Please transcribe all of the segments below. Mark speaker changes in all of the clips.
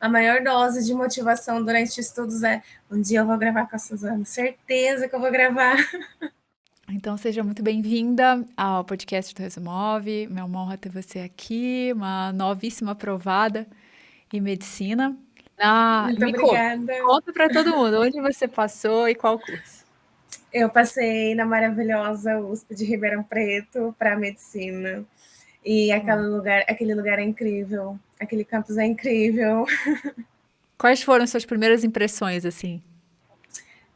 Speaker 1: a maior dose de motivação durante estudos é um dia eu vou gravar com a Suzana, certeza que eu vou gravar.
Speaker 2: Então, seja muito bem-vinda ao podcast do Resumove. É uma honra ter você aqui, uma novíssima aprovada em medicina.
Speaker 1: Muito
Speaker 2: Me conta,
Speaker 1: obrigada.
Speaker 2: conta para todo mundo onde você passou e qual curso.
Speaker 1: Eu passei na maravilhosa USP de Ribeirão Preto para medicina. E aquele lugar é incrível, aquele campus é incrível.
Speaker 2: Quais foram suas primeiras impressões, assim?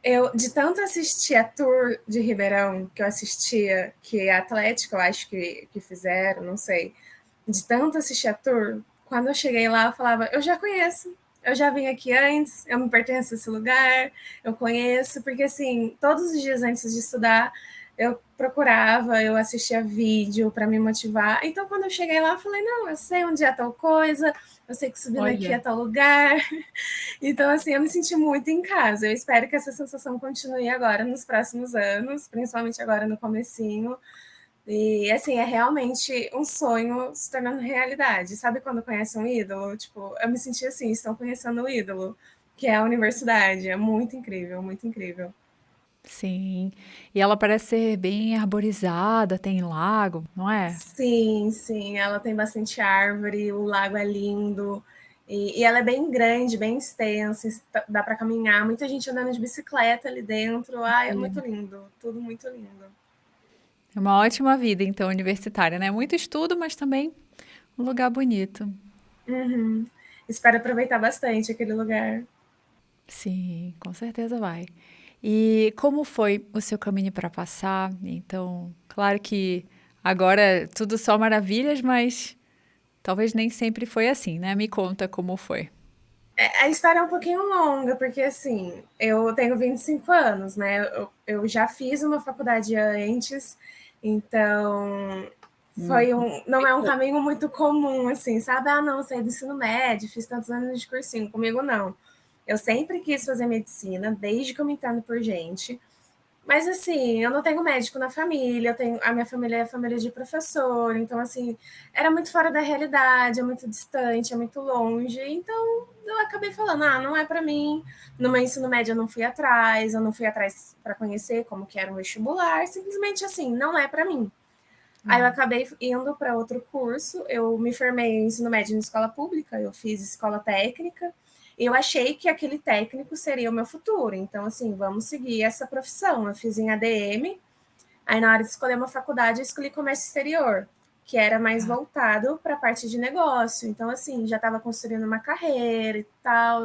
Speaker 1: Eu, de tanto assistir a tour de Ribeirão, que eu assistia, que a Atlético, eu acho que fizeram, não sei. De tanto assistir a tour, quando eu cheguei lá, eu falava, eu já conheço, eu já vim aqui antes, eu me pertenço a esse lugar, eu conheço, porque assim, todos os dias antes de estudar, eu procurava, eu assistia vídeo para me motivar. Então, quando eu cheguei lá, eu falei, não, eu sei onde é tal coisa, eu sei que subindo aqui é tal lugar. Então, assim, eu me senti muito em casa. Eu espero que essa sensação continue agora nos próximos anos, principalmente agora no comecinho. E, assim, é realmente um sonho se tornando realidade. Sabe quando conhece um ídolo? Tipo, eu me senti assim, estou conhecendo o ídolo, que é a universidade. É muito incrível, muito incrível.
Speaker 2: Sim, e ela parece ser bem arborizada, tem lago, não é?
Speaker 1: Sim, sim, ela tem bastante árvore, o lago é lindo. E ela é bem grande, bem extensa, dá para caminhar, muita gente andando de bicicleta ali dentro. Ai, é
Speaker 2: Olha,
Speaker 1: muito lindo, tudo muito lindo.
Speaker 2: é uma ótima vida, então, universitária, né? Muito estudo, mas também um lugar bonito.
Speaker 1: Uhum. Espero aproveitar bastante aquele lugar.
Speaker 2: Sim, com certeza vai. E como foi o seu caminho para passar? Então, claro que agora é tudo só maravilhas, mas talvez nem sempre foi assim, né? Me conta como foi.
Speaker 1: A história é um pouquinho longa, porque assim, eu tenho 25 anos, né? Eu já fiz uma faculdade antes, então não
Speaker 2: Me
Speaker 1: é um
Speaker 2: conta.
Speaker 1: caminho muito comum, assim, sabe? Ah, não, saí do ensino médio, fiz tantos anos de cursinho. Comigo, não. Eu sempre quis fazer medicina, desde que eu me entendo por gente. Mas assim, eu não tenho médico na família, a minha família é família de professor, então assim, era muito fora da realidade, é muito distante, é muito longe. Então eu acabei falando, ah, não é para mim. No meu ensino médio eu não fui atrás para conhecer como que era um vestibular, simplesmente assim, não é para mim. Aí eu acabei indo para outro curso, eu me formei em ensino médio em escola pública, eu fiz escola técnica, e eu achei que aquele técnico seria o meu futuro. Então, assim, vamos seguir essa profissão. Eu fiz em ADM, aí na hora de escolher uma faculdade, eu escolhi comércio exterior, que era mais
Speaker 2: Tá.
Speaker 1: voltado para a parte de negócio. Então, assim, já estava construindo uma carreira e tal.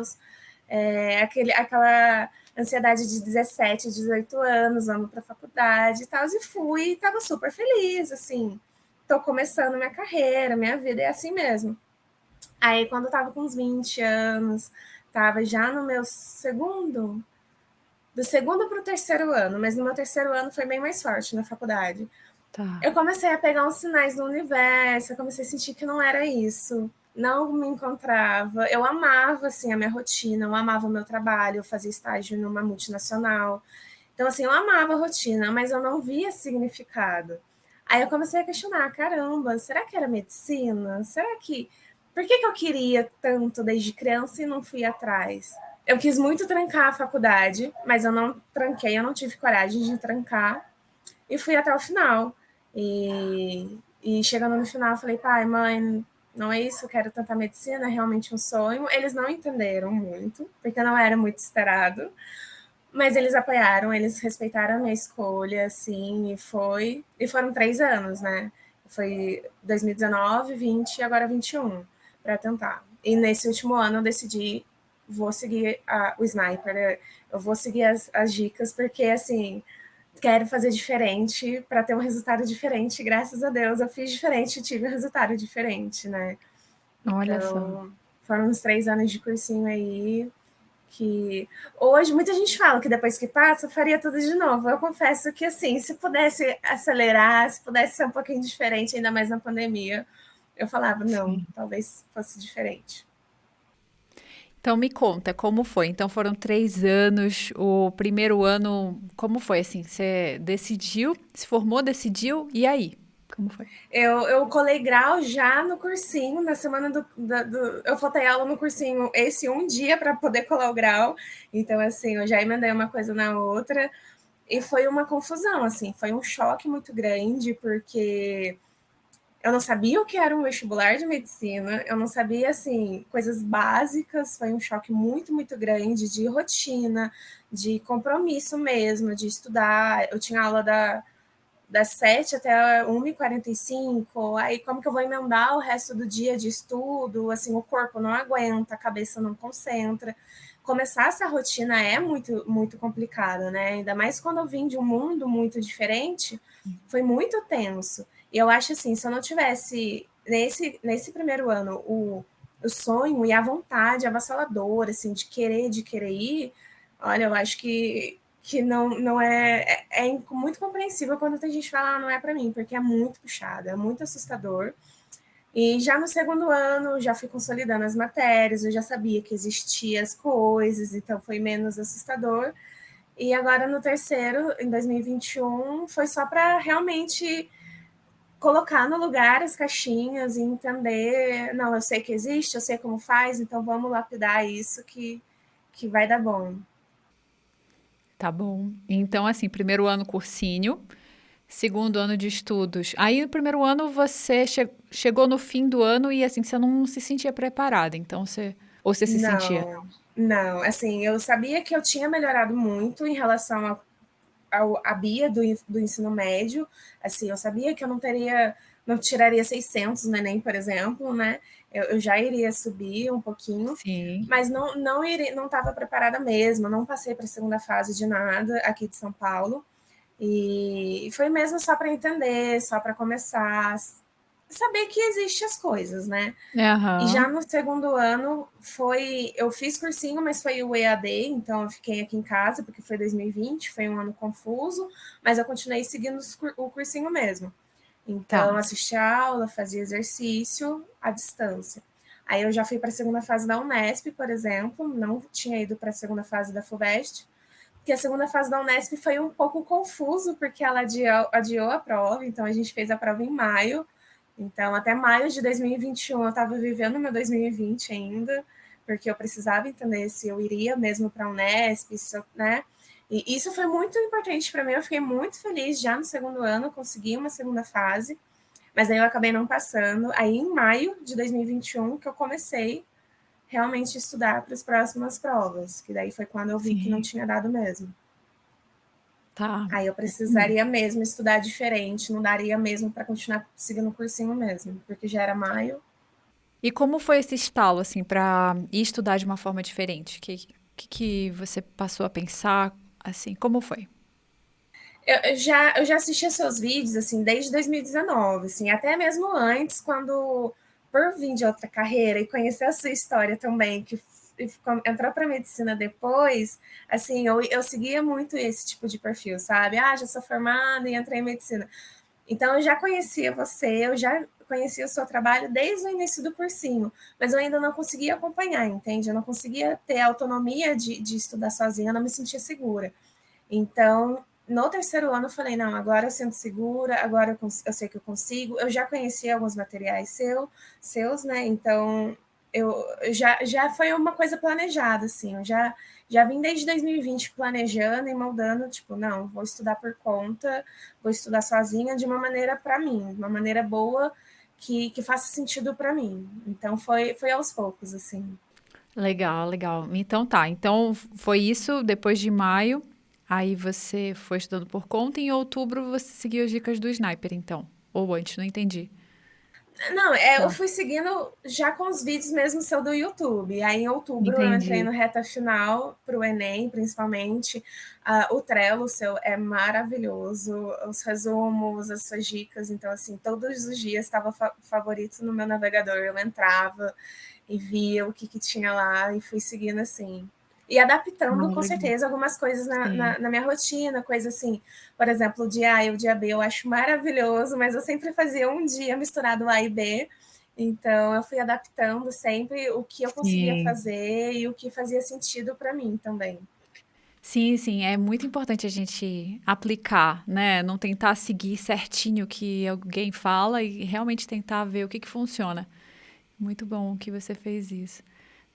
Speaker 1: Aquela ansiedade de 17, 18 anos, vamos para a faculdade e tal, e fui, e estava super feliz, assim, estou começando minha carreira, minha vida é assim mesmo. Aí, quando eu estava com uns 20 anos, estava já no meu do segundo para o terceiro ano, mas no meu terceiro ano foi bem mais forte na faculdade.
Speaker 2: Tá.
Speaker 1: Eu comecei a pegar uns sinais do universo, eu comecei a sentir que não era isso, não me encontrava. Eu amava, assim, a minha rotina, eu amava o meu trabalho, eu fazia estágio numa multinacional. Então, assim, eu amava a rotina, mas eu não via significado. Aí eu comecei a questionar, caramba, será que era medicina? Será que... Por que eu queria tanto desde criança e não fui atrás? Eu quis muito trancar a faculdade, mas eu não tranquei, eu não tive coragem de trancar e fui até o final. E chegando no final, eu falei, pai, mãe, não é isso, eu quero tentar medicina, é realmente um sonho. Eles não entenderam muito, porque não era muito esperado, mas eles apoiaram, eles respeitaram a minha escolha, assim, e foram 3 anos, né? Foi 2019, 20 e agora 21 para tentar. E nesse último ano eu decidi, vou seguir o Sniper, eu vou seguir as dicas, porque, assim, quero fazer diferente para ter um resultado diferente. Graças a Deus eu fiz diferente e tive um resultado diferente, né?
Speaker 2: Olha só.
Speaker 1: Então, foram uns 3 anos de cursinho aí que hoje muita gente fala que depois que passa eu faria tudo de novo. Eu confesso que assim, se pudesse acelerar, se pudesse ser um pouquinho diferente, ainda mais na pandemia, eu falava, não,
Speaker 2: Sim.
Speaker 1: talvez fosse diferente.
Speaker 2: Então me conta, como foi? Então foram 3 anos. O primeiro ano, como foi assim? Você decidiu, se formou, decidiu, e aí? Como foi?
Speaker 1: Eu colei grau já no cursinho, na semana eu faltei aula no cursinho esse um dia para poder colar o grau. Então, assim, eu já emendei uma coisa na outra. E foi uma confusão, assim, foi um choque muito grande, porque eu não sabia o que era um vestibular de medicina, eu não sabia, assim, coisas básicas, foi um choque muito, muito grande de rotina, de compromisso mesmo, de estudar. Eu tinha aula das 7 até 1h45, aí como que eu vou emendar o resto do dia de estudo? Assim, o corpo não aguenta, a cabeça não concentra. Começar essa rotina é muito, muito complicado, né? Ainda mais quando eu vim de um mundo muito diferente, foi muito tenso. E eu acho assim, se eu não tivesse nesse primeiro ano o sonho e a vontade avassaladora, assim, de querer ir, olha, eu acho que não é muito compreensível quando a gente fala, não é para mim, porque é muito puxado, é muito assustador. E já no segundo ano, já fui consolidando as matérias, eu já sabia que existiam as coisas, então foi menos assustador. E agora no terceiro, em 2021, foi só para realmente colocar no lugar as caixinhas e entender, não, eu sei que existe, eu sei como faz, então vamos lapidar isso que vai dar bom.
Speaker 2: Tá bom. Então, assim, primeiro ano cursinho, segundo ano de estudos. Aí, no primeiro ano, você chegou no fim do ano e, assim, você não se sentia preparada. Então, você... Ou você se sentia?
Speaker 1: Não, não, assim, eu sabia que eu tinha melhorado muito em relação a Bia do ensino médio, assim, eu sabia que eu não tiraria 600 no Enem, por exemplo, né? Eu já iria subir um pouquinho,
Speaker 2: Sim.
Speaker 1: mas não estava preparada mesmo, não passei para a segunda fase de nada aqui de São Paulo. E foi mesmo só para entender, só para começar, saber que existem as coisas, né? E já
Speaker 2: Aham.
Speaker 1: no segundo ano eu fiz cursinho, mas foi o EAD, então eu fiquei aqui em casa, porque foi 2020, foi um ano confuso, mas eu continuei seguindo o cursinho mesmo. Então,
Speaker 2: Tá.
Speaker 1: assistia aula, fazia exercício à distância. Aí eu já fui para a segunda fase da Unesp, por exemplo, não tinha ido para a segunda fase da FUVEST, porque a segunda fase da Unesp foi um pouco confuso, porque ela adiou a prova, então a gente fez a prova em maio, então, até maio de 2021, eu estava vivendo meu 2020 ainda, porque eu precisava entender se eu iria mesmo para a Unesp, né? E isso foi muito importante para mim. Eu fiquei muito feliz já no segundo ano, consegui uma segunda fase, mas aí eu acabei não passando. Aí, em maio de 2021, que eu comecei realmente a estudar para as próximas provas, que daí foi quando eu vi que não
Speaker 2: Sim.
Speaker 1: tinha dado mesmo.
Speaker 2: Tá.
Speaker 1: Aí eu precisaria mesmo estudar diferente, não daria mesmo para continuar seguindo o cursinho mesmo, porque já era maio.
Speaker 2: E como foi esse estalo, assim, para ir estudar de uma forma diferente? Que você passou a pensar, assim, como foi?
Speaker 1: Eu já assistia seus vídeos, assim, desde 2019, assim, até mesmo antes, quando, por vir de outra carreira e conhecer a sua história também, que entrou para medicina depois, assim, eu seguia muito esse tipo de perfil, sabe? Ah, já sou formada e entrei em medicina. Então, eu já conhecia você, eu já conhecia o seu trabalho desde o início do cursinho, mas eu ainda não conseguia acompanhar, entende? Eu não conseguia ter autonomia de estudar sozinha, eu não me sentia segura. Então, no terceiro ano, eu falei: não, agora eu sinto segura, agora eu sei que eu consigo. Eu já conhecia alguns materiais seus, né? Então, já foi uma coisa planejada, assim. Já vim desde 2020 planejando e moldando, tipo, não, vou estudar por conta, vou estudar sozinha de uma maneira para mim, uma maneira boa que faça sentido para mim. Então, foi aos poucos, assim.
Speaker 2: Legal, legal. Então tá. Então foi isso depois de maio. Aí você foi estudando por conta. E em outubro você seguiu as dicas do sniper, então. Ou antes, não entendi.
Speaker 1: Não, eu
Speaker 2: Tá.
Speaker 1: fui seguindo já com os vídeos mesmo seu do YouTube. Aí em outubro eu entrei
Speaker 2: Entendi.
Speaker 1: no reta final para o Enem, principalmente. O Trello seu é maravilhoso, os resumos, as suas dicas. Então, assim, todos os dias estava favorito no meu navegador. Eu entrava e via o que tinha lá e fui seguindo assim. E adaptando,
Speaker 2: Ah,
Speaker 1: com
Speaker 2: legal.
Speaker 1: certeza, algumas coisas
Speaker 2: Sim.
Speaker 1: na minha rotina, coisa assim, por exemplo, o dia A e o dia B eu acho maravilhoso, mas eu sempre fazia um dia misturado A e B, então eu fui adaptando sempre o que eu conseguia
Speaker 2: Sim.
Speaker 1: fazer e o que fazia sentido para mim também.
Speaker 2: Sim, sim, é muito importante a gente aplicar, né? Não tentar seguir certinho o que alguém fala e realmente tentar ver o que que funciona. Muito bom que você fez isso.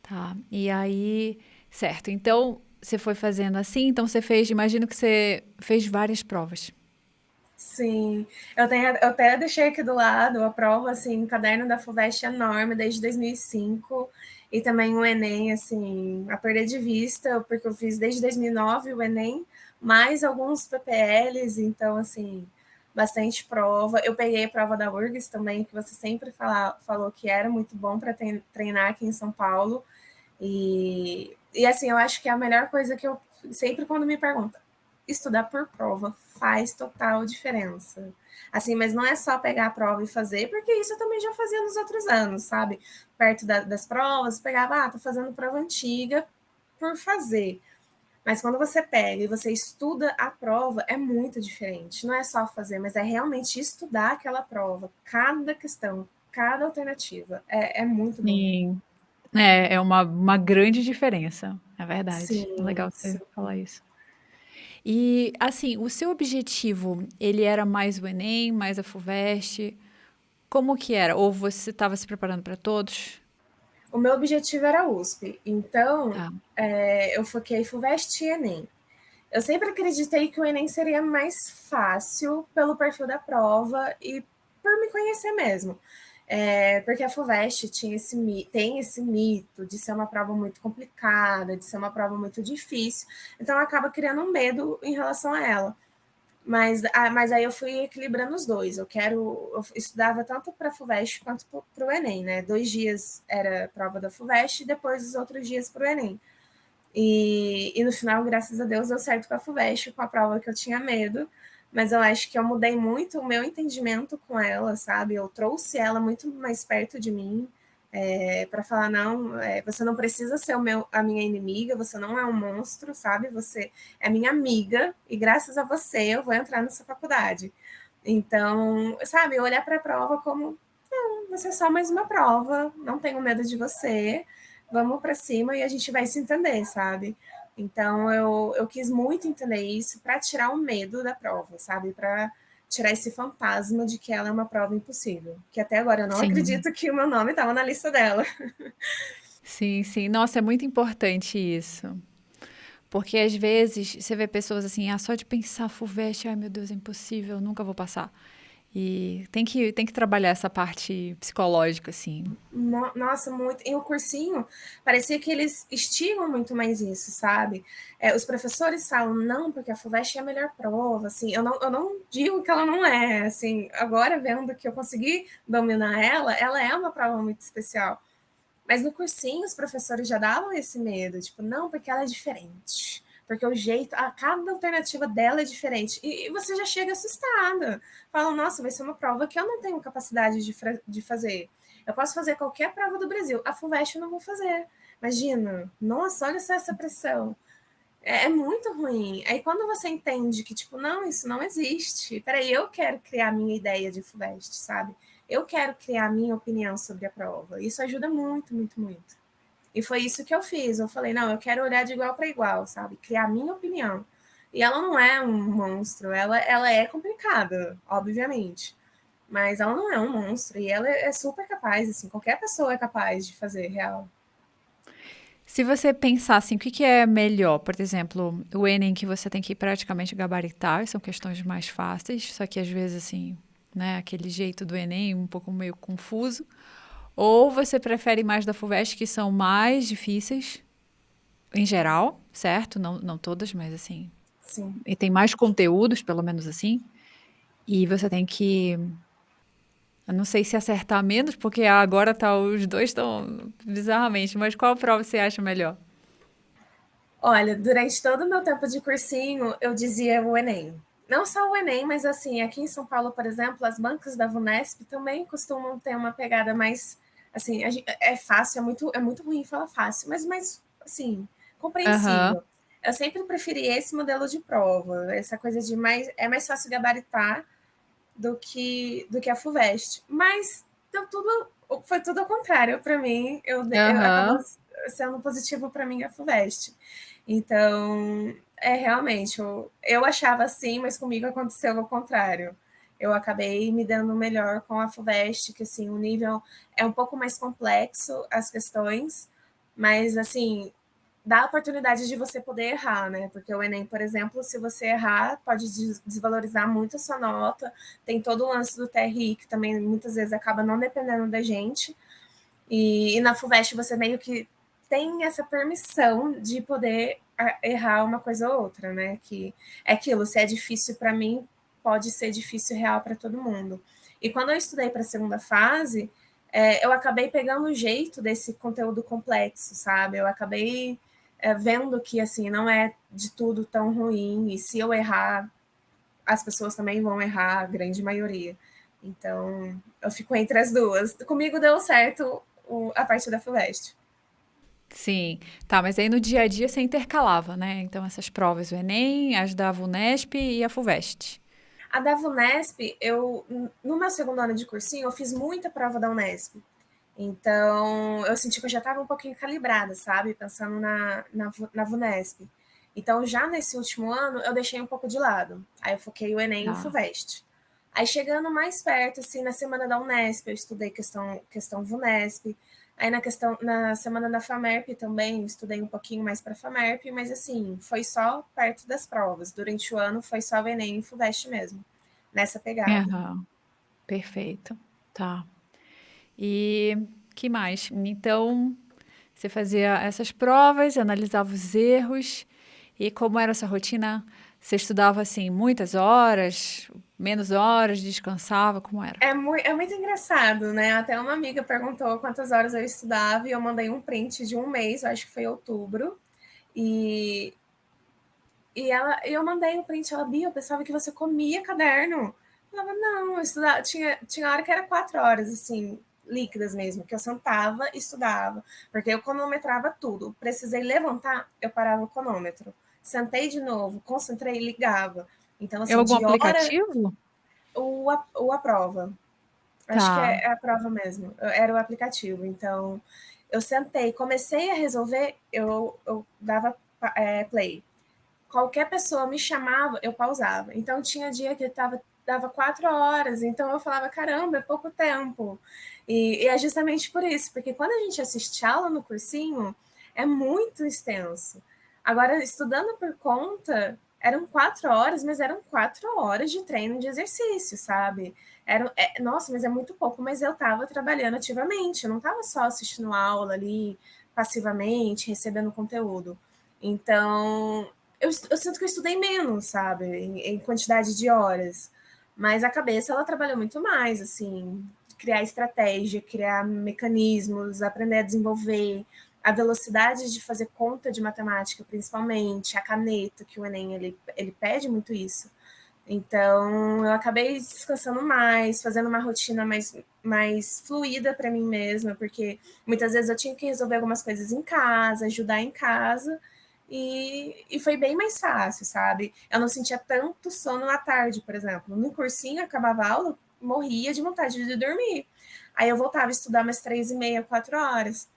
Speaker 2: Tá. E aí, certo. Então, você foi fazendo assim, então você fez, imagino que você fez várias provas.
Speaker 1: Sim, eu até deixei aqui do lado a prova, assim, caderno da FUVEST enorme desde 2005 e também o Enem, assim, a perder de vista, porque eu fiz desde 2009 o Enem, mais alguns PPLs, então, assim, bastante prova. Eu peguei a prova da URGS também, que você sempre falou que era muito bom para treinar aqui em São Paulo. E assim, eu acho que é a melhor coisa que eu sempre quando me perguntam, estudar por prova faz total diferença. Assim, mas não é só pegar a prova e fazer, porque isso eu também já fazia nos outros anos, sabe? Perto das provas, pegava, tô fazendo prova antiga por fazer. Mas quando você pega e você estuda a prova, é muito diferente. Não é só fazer, mas é realmente estudar aquela prova, cada questão, cada alternativa. É muito bom.
Speaker 2: Sim. É uma grande diferença, é verdade. É
Speaker 1: Sim,
Speaker 2: legal você
Speaker 1: sim.
Speaker 2: falar isso. E, assim, o seu objetivo, ele era mais o Enem, mais a FUVEST? Como que era? Ou você estava se preparando para todos?
Speaker 1: O meu objetivo era a USP, então
Speaker 2: Tá.
Speaker 1: eu foquei FUVEST e Enem. Eu sempre acreditei que o Enem seria mais fácil pelo perfil da prova e por me conhecer mesmo. Porque a FUVEST tem esse mito de ser uma prova muito complicada, de ser uma prova muito difícil, então acaba criando um medo em relação a ela. Mas aí eu fui equilibrando os dois. Eu estudava tanto para a FUVEST quanto para o Enem, né? 2 dias era prova da FUVEST e depois os outros dias para o Enem. E no final, graças a Deus, deu certo com a FUVEST, com a prova que eu tinha medo. Mas eu acho que eu mudei muito o meu entendimento com ela, sabe? Eu trouxe ela muito mais perto de mim, para falar, não, você não precisa ser a minha inimiga, você não é um monstro, sabe? Você é minha amiga e graças a você eu vou entrar nessa faculdade. Então, sabe, olhar para a prova como, não, você é só mais uma prova, não tenho medo de você, vamos para cima e a gente vai se entender, sabe? Então, eu quis muito entender isso para tirar o medo da prova, sabe? Para tirar esse fantasma de que ela é uma prova impossível. Que até agora eu não
Speaker 2: Sim.
Speaker 1: acredito que o meu nome estava na lista dela.
Speaker 2: Sim, sim. Nossa, é muito importante isso. Porque às vezes você vê pessoas assim, só de pensar FUVEST, ai meu Deus, é impossível, eu nunca vou passar. E tem que trabalhar essa parte psicológica, assim.
Speaker 1: Nossa, muito. E o cursinho, parecia que eles estigam muito mais isso, sabe? Os professores falam, não, porque a FUVEST é a melhor prova, assim, eu não digo que ela não é, assim, agora vendo que eu consegui dominar ela é uma prova muito especial. Mas no cursinho, os professores já davam esse medo, tipo, não, porque ela é diferente. Porque o jeito, cada alternativa dela é diferente. E você já chega assustada. Fala, nossa, vai ser uma prova que eu não tenho capacidade de fazer. Eu posso fazer qualquer prova do Brasil. A FUVEST eu não vou fazer. Imagina, nossa, olha só essa pressão. É muito ruim. Aí quando você entende que, tipo, não, isso não existe. Peraí, eu quero criar a minha ideia de FUVEST, sabe? Eu quero criar a minha opinião sobre a prova. Isso ajuda muito, muito, muito. E foi isso que eu fiz. Eu falei, não, eu quero olhar de igual para igual, sabe? Criar a minha opinião. E ela não é um monstro, ela é complicada, obviamente. Mas ela não é um monstro. E ela é super capaz, assim, qualquer pessoa é capaz de fazer real.
Speaker 2: Se você pensar assim, o que que é melhor? Por exemplo, o Enem que você tem que praticamente gabaritar, são questões mais fáceis, só que às vezes assim, né, aquele jeito do Enem um pouco meio confuso. Ou você prefere mais da FUVEST, que são mais difíceis, em geral, certo? Não, não todas, mas assim.
Speaker 1: Sim.
Speaker 2: E tem mais conteúdos, pelo menos assim. E você tem que. Eu não sei se acertar menos, porque agora tá, os dois estão bizarramente, mas qual prova você acha melhor?
Speaker 1: Olha, durante todo o meu tempo de cursinho, eu dizia o Enem. Não só o Enem, mas assim, aqui em São Paulo, por exemplo, as bancas da VUNESP também costumam ter uma pegada mais, assim, é fácil, é muito ruim falar fácil, mas mais, assim,
Speaker 2: Aham,
Speaker 1: compreensível. Eu sempre preferi esse modelo de prova, essa coisa de é mais fácil gabaritar do que a FUVEST. Mas foi tudo ao contrário para mim. Eu
Speaker 2: aham.
Speaker 1: sendo positivo para mim a FUVEST. Então, realmente, eu achava assim, mas comigo aconteceu o contrário. Eu acabei me dando melhor com a FUVEST, que assim, o nível é um pouco mais complexo, as questões, mas assim, dá a oportunidade de você poder errar, né? Porque o Enem, por exemplo, se você errar, pode desvalorizar muito a sua nota. Tem todo o lance do TRI, que também muitas vezes acaba não dependendo da gente. E na FUVEST você meio que tem essa permissão de poder errar uma coisa ou outra, né? Que é aquilo, se é difícil para mim, pode ser difícil real para todo mundo. E quando eu estudei para a segunda fase, eu acabei pegando o jeito desse conteúdo complexo, sabe? Eu acabei vendo que assim não é de tudo tão ruim, e se eu errar, as pessoas também vão errar, a grande maioria. Então, eu fico entre as duas. Comigo deu certo a parte da FUVEST.
Speaker 2: Sim, tá, mas aí no dia a dia você intercalava, né? Então essas provas, o Enem, as da VUNESP e a FUVEST.
Speaker 1: A da VUNESP, no meu segundo ano de cursinho, eu fiz muita prova da Unesp. Então, eu senti que eu já estava um pouquinho calibrada, sabe? Pensando na VUNESP. Então, já nesse último ano, eu deixei um pouco de lado. Aí eu foquei o Enem e o
Speaker 2: Tá.
Speaker 1: FUVEST. Aí, chegando mais perto, assim, na semana da Unesp, eu estudei questão VUNESP. Aí, na semana da FAMERP também, estudei um pouquinho mais para a FAMERP, mas, assim, foi só perto das provas. Durante o ano, foi só o Enem e o FUVEST mesmo, nessa pegada.
Speaker 2: Aham, perfeito. Tá. E que mais? Então, você fazia essas provas, analisava os erros, e como era essa rotina? Você estudava assim muitas horas, menos horas, descansava, como era?
Speaker 1: É muito engraçado, né? Até uma amiga perguntou quantas horas eu estudava e eu mandei um print de um mês, acho que foi outubro, e, e eu mandei o print, ela, Bia, eu pensava que você comia caderno. Eu falava, não, eu estudava, tinha hora que era 4 horas, assim, líquidas mesmo, que eu sentava e estudava, porque eu cronometrava tudo. Precisei levantar, eu parava o cronômetro. Sentei de novo, concentrei e ligava. Então,
Speaker 2: É
Speaker 1: assim,
Speaker 2: algum
Speaker 1: de hora,
Speaker 2: aplicativo?
Speaker 1: o a prova. Acho que
Speaker 2: Tá.
Speaker 1: é a prova mesmo. Era o aplicativo. Então, eu sentei, comecei a resolver, eu dava play. Qualquer pessoa me chamava, eu pausava. Então, tinha dia que dava 4 horas. Então, eu falava, caramba, é pouco tempo. E é justamente por isso, porque quando a gente assiste aula no cursinho, é muito extenso. Agora, estudando por conta, eram 4 horas, mas eram 4 horas de treino de exercício, sabe? Nossa, mas é muito pouco, mas eu estava trabalhando ativamente, eu não estava só assistindo aula ali passivamente, recebendo conteúdo. Então, eu sinto que eu estudei menos, sabe, em quantidade de horas, mas a cabeça ela trabalhou muito mais, assim, criar estratégia, criar mecanismos, aprender a desenvolver, a velocidade de fazer conta de matemática, principalmente, a caneta, que o Enem ele pede muito isso. Então, eu acabei descansando mais, fazendo uma rotina mais fluida para mim mesma, porque muitas vezes eu tinha que resolver algumas coisas em casa, ajudar em casa, e foi bem mais fácil, sabe? Eu não sentia tanto sono à tarde, por exemplo. No cursinho, acabava a aula, morria de vontade de dormir. Aí eu voltava a estudar umas 3h30, 4 horas.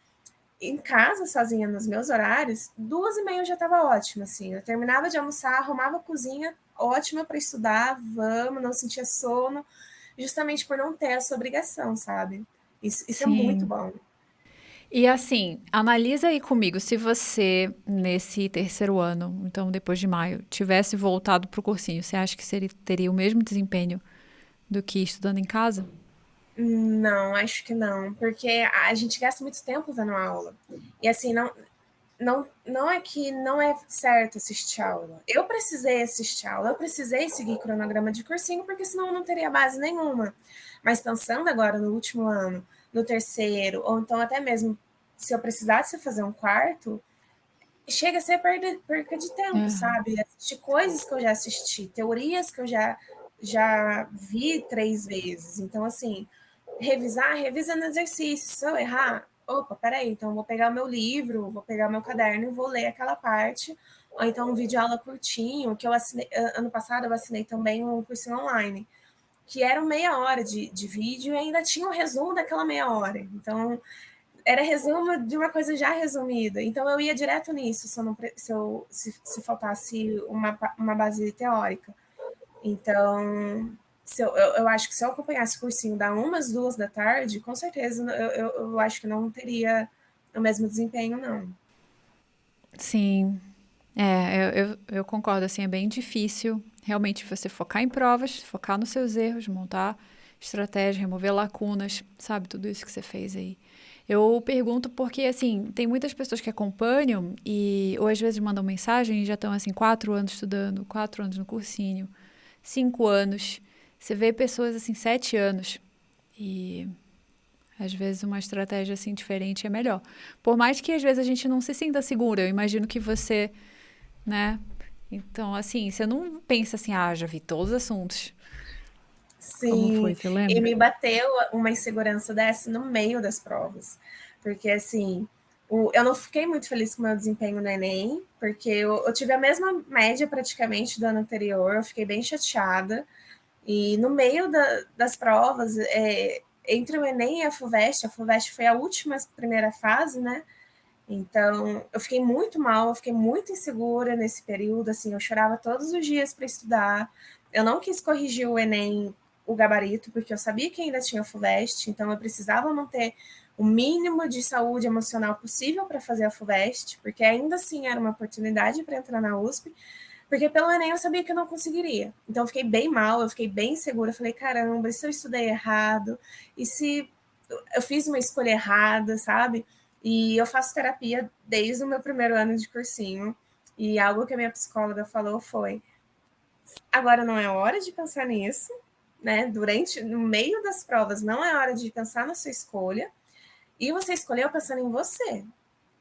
Speaker 1: Em casa, sozinha, nos meus horários, 2h30 eu já estava ótima, assim. Eu terminava de almoçar, arrumava a cozinha, ótima para estudar, vamos, não sentia sono, justamente por não ter essa obrigação, sabe? Isso é muito
Speaker 2: Sim.
Speaker 1: bom.
Speaker 2: E assim, analisa aí comigo, se você, nesse terceiro ano, então depois de maio, tivesse voltado para o cursinho, você acha que teria o mesmo desempenho do que estudando em casa?
Speaker 1: Não, acho que não, porque a gente gasta muito tempo vendo aula. E assim, não é que não é certo assistir aula. Eu precisei assistir aula, eu precisei seguir cronograma de cursinho, porque senão eu não teria base nenhuma. Mas pensando agora no último ano, no terceiro, ou então até mesmo se eu precisasse fazer um quarto, chega a ser perca de tempo,
Speaker 2: Aham.
Speaker 1: sabe? Assistir coisas que eu já assisti, teorias que eu já vi 3 vezes. Então, assim, revisa no exercício. Se eu errar, opa, peraí, então eu vou pegar o meu livro, vou pegar o meu caderno e vou ler aquela parte. Ou então um vídeo aula curtinho, que eu assinei, ano passado eu assinei também um cursinho online, que era meia hora de vídeo e ainda tinha o resumo daquela meia hora. Então, era resumo de uma coisa já resumida. Então eu ia direto nisso se, eu não, se faltasse uma base teórica. Então, eu acho que se eu acompanhasse o cursinho da 1 às 2 da tarde, com certeza eu acho que não teria o mesmo desempenho, não.
Speaker 2: Sim, eu concordo, assim, é bem difícil realmente você focar em provas, focar nos seus erros, montar estratégia, remover lacunas, sabe? Tudo isso que você fez aí. Eu pergunto porque, assim, tem muitas pessoas que acompanham e ou às vezes mandam mensagem e já estão, assim, 4 anos estudando, 4 anos no cursinho, 5 anos. Você vê pessoas, assim, 7 anos e às vezes uma estratégia, assim, diferente é melhor. Por mais que às vezes a gente não se sinta segura, eu imagino que você, né? Então, assim, você não pensa assim, já vi todos os assuntos. Como foi,
Speaker 1: Sim,
Speaker 2: você
Speaker 1: e
Speaker 2: lembra?
Speaker 1: me bateu uma insegurança dessa no meio das provas, porque assim, eu não fiquei muito feliz com o meu desempenho no Enem, porque eu tive a mesma média praticamente do ano anterior, eu fiquei bem chateada, e no meio das provas, entre o Enem e a FUVEST foi a última primeira fase, né? Então, eu fiquei muito mal, eu fiquei muito insegura nesse período, assim, eu chorava todos os dias para estudar. Eu não quis corrigir o Enem, o gabarito, porque eu sabia que ainda tinha FUVEST, então eu precisava manter o mínimo de saúde emocional possível para fazer a FUVEST, porque ainda assim era uma oportunidade para entrar na USP, porque pelo Enem eu sabia que eu não conseguiria. Então eu fiquei bem mal, eu fiquei bem insegura, eu falei, caramba, e se eu estudei errado? E se eu fiz uma escolha errada, sabe? E eu faço terapia desde o meu primeiro ano de cursinho. E algo que a minha psicóloga falou foi: agora não é hora de pensar nisso, né? No meio das provas, não é hora de pensar na sua escolha. E você escolheu pensando em você.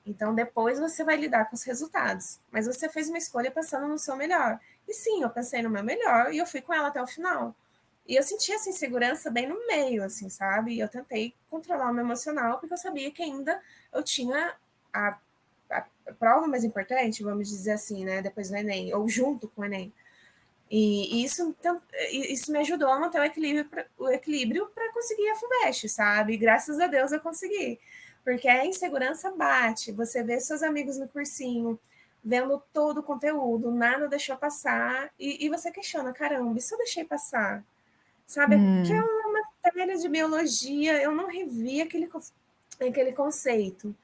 Speaker 1: Então depois você vai lidar com os resultados. Mas você fez uma escolha pensando no seu melhor. E sim, eu pensei no meu melhor e eu fui com ela até o final. E eu senti essa insegurança bem no meio, assim, sabe? E eu tentei controlar o meu emocional, porque eu sabia que ainda eu tinha a, a prova mais importante, vamos dizer assim, né? Depois do Enem, ou junto com o Enem. E isso me ajudou a manter o equilíbrio para conseguir a FUVEST, sabe? E graças a Deus eu consegui. Porque a insegurança bate, você vê seus amigos no cursinho, vendo todo o conteúdo, nada deixou passar, e você questiona, caramba, e se eu deixei passar? Sabe, que é
Speaker 2: Hum,
Speaker 1: uma matéria de biologia, eu não revi aquele conceito.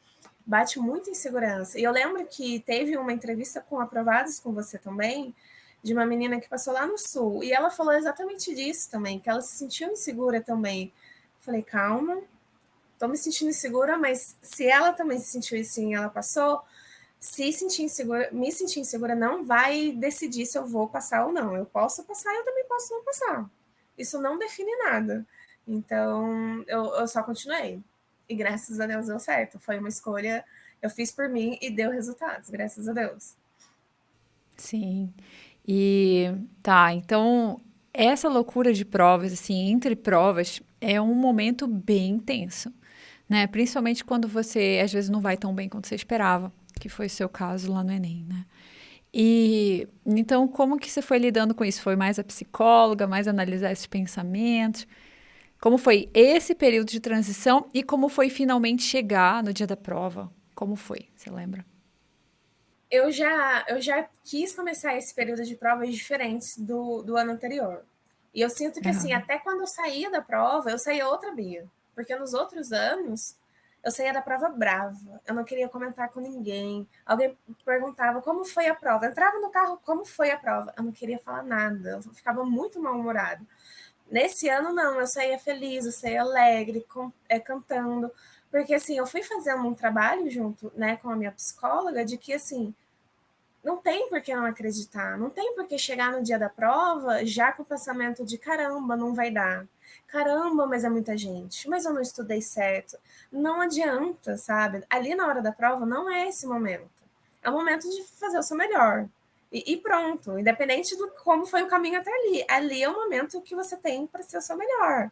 Speaker 1: Bate muita insegurança. E eu lembro que teve uma entrevista com Aprovados com você também, de uma menina que passou lá no Sul, e ela falou exatamente disso também, que ela se sentiu insegura também. Falei, calma, tô me sentindo insegura, mas se ela também se sentiu assim, ela passou, se sentir insegura, me sentir insegura não vai decidir se eu vou passar ou não. Eu posso passar, eu também posso não passar. Isso não define nada. Então, eu só continuei. E graças a Deus deu certo. Foi uma escolha, eu fiz por mim e deu resultados, graças a Deus.
Speaker 2: sim. E tá, então essa loucura de provas, assim, entre provas, é um momento bem intenso, né? Principalmente quando você às vezes não vai tão bem quanto você esperava, que foi o seu caso lá no Enem, né? E então, como que você foi lidando com isso? Foi mais a psicóloga, mais analisar esses pensamentos? Como foi esse período de transição e como foi finalmente chegar no dia da prova? Como foi? Você lembra?
Speaker 1: Eu já quis começar esse período de provas diferentes do ano anterior. E eu sinto que, assim,
Speaker 2: Aham.
Speaker 1: até quando eu saía da prova, eu saía outra Bia. Porque nos outros anos, eu saía da prova brava. Eu não queria comentar com ninguém. Alguém perguntava como foi a prova. Eu entrava no carro, como foi a prova? Eu não queria falar nada. Eu ficava muito mal-humorada. Nesse ano, não. Eu saía feliz, eu saía alegre, cantando. Porque, assim, eu fui fazendo um trabalho junto, né, com a minha psicóloga de que, assim, não tem por que não acreditar, não tem por que chegar no dia da prova já com o pensamento de caramba, não vai dar. Caramba, mas é muita gente, mas eu não estudei certo. Não adianta, sabe? Ali na hora da prova não é esse momento. É o momento de fazer o seu melhor. E pronto, independente do como foi o caminho até ali. Ali é o momento que você tem para ser o seu melhor.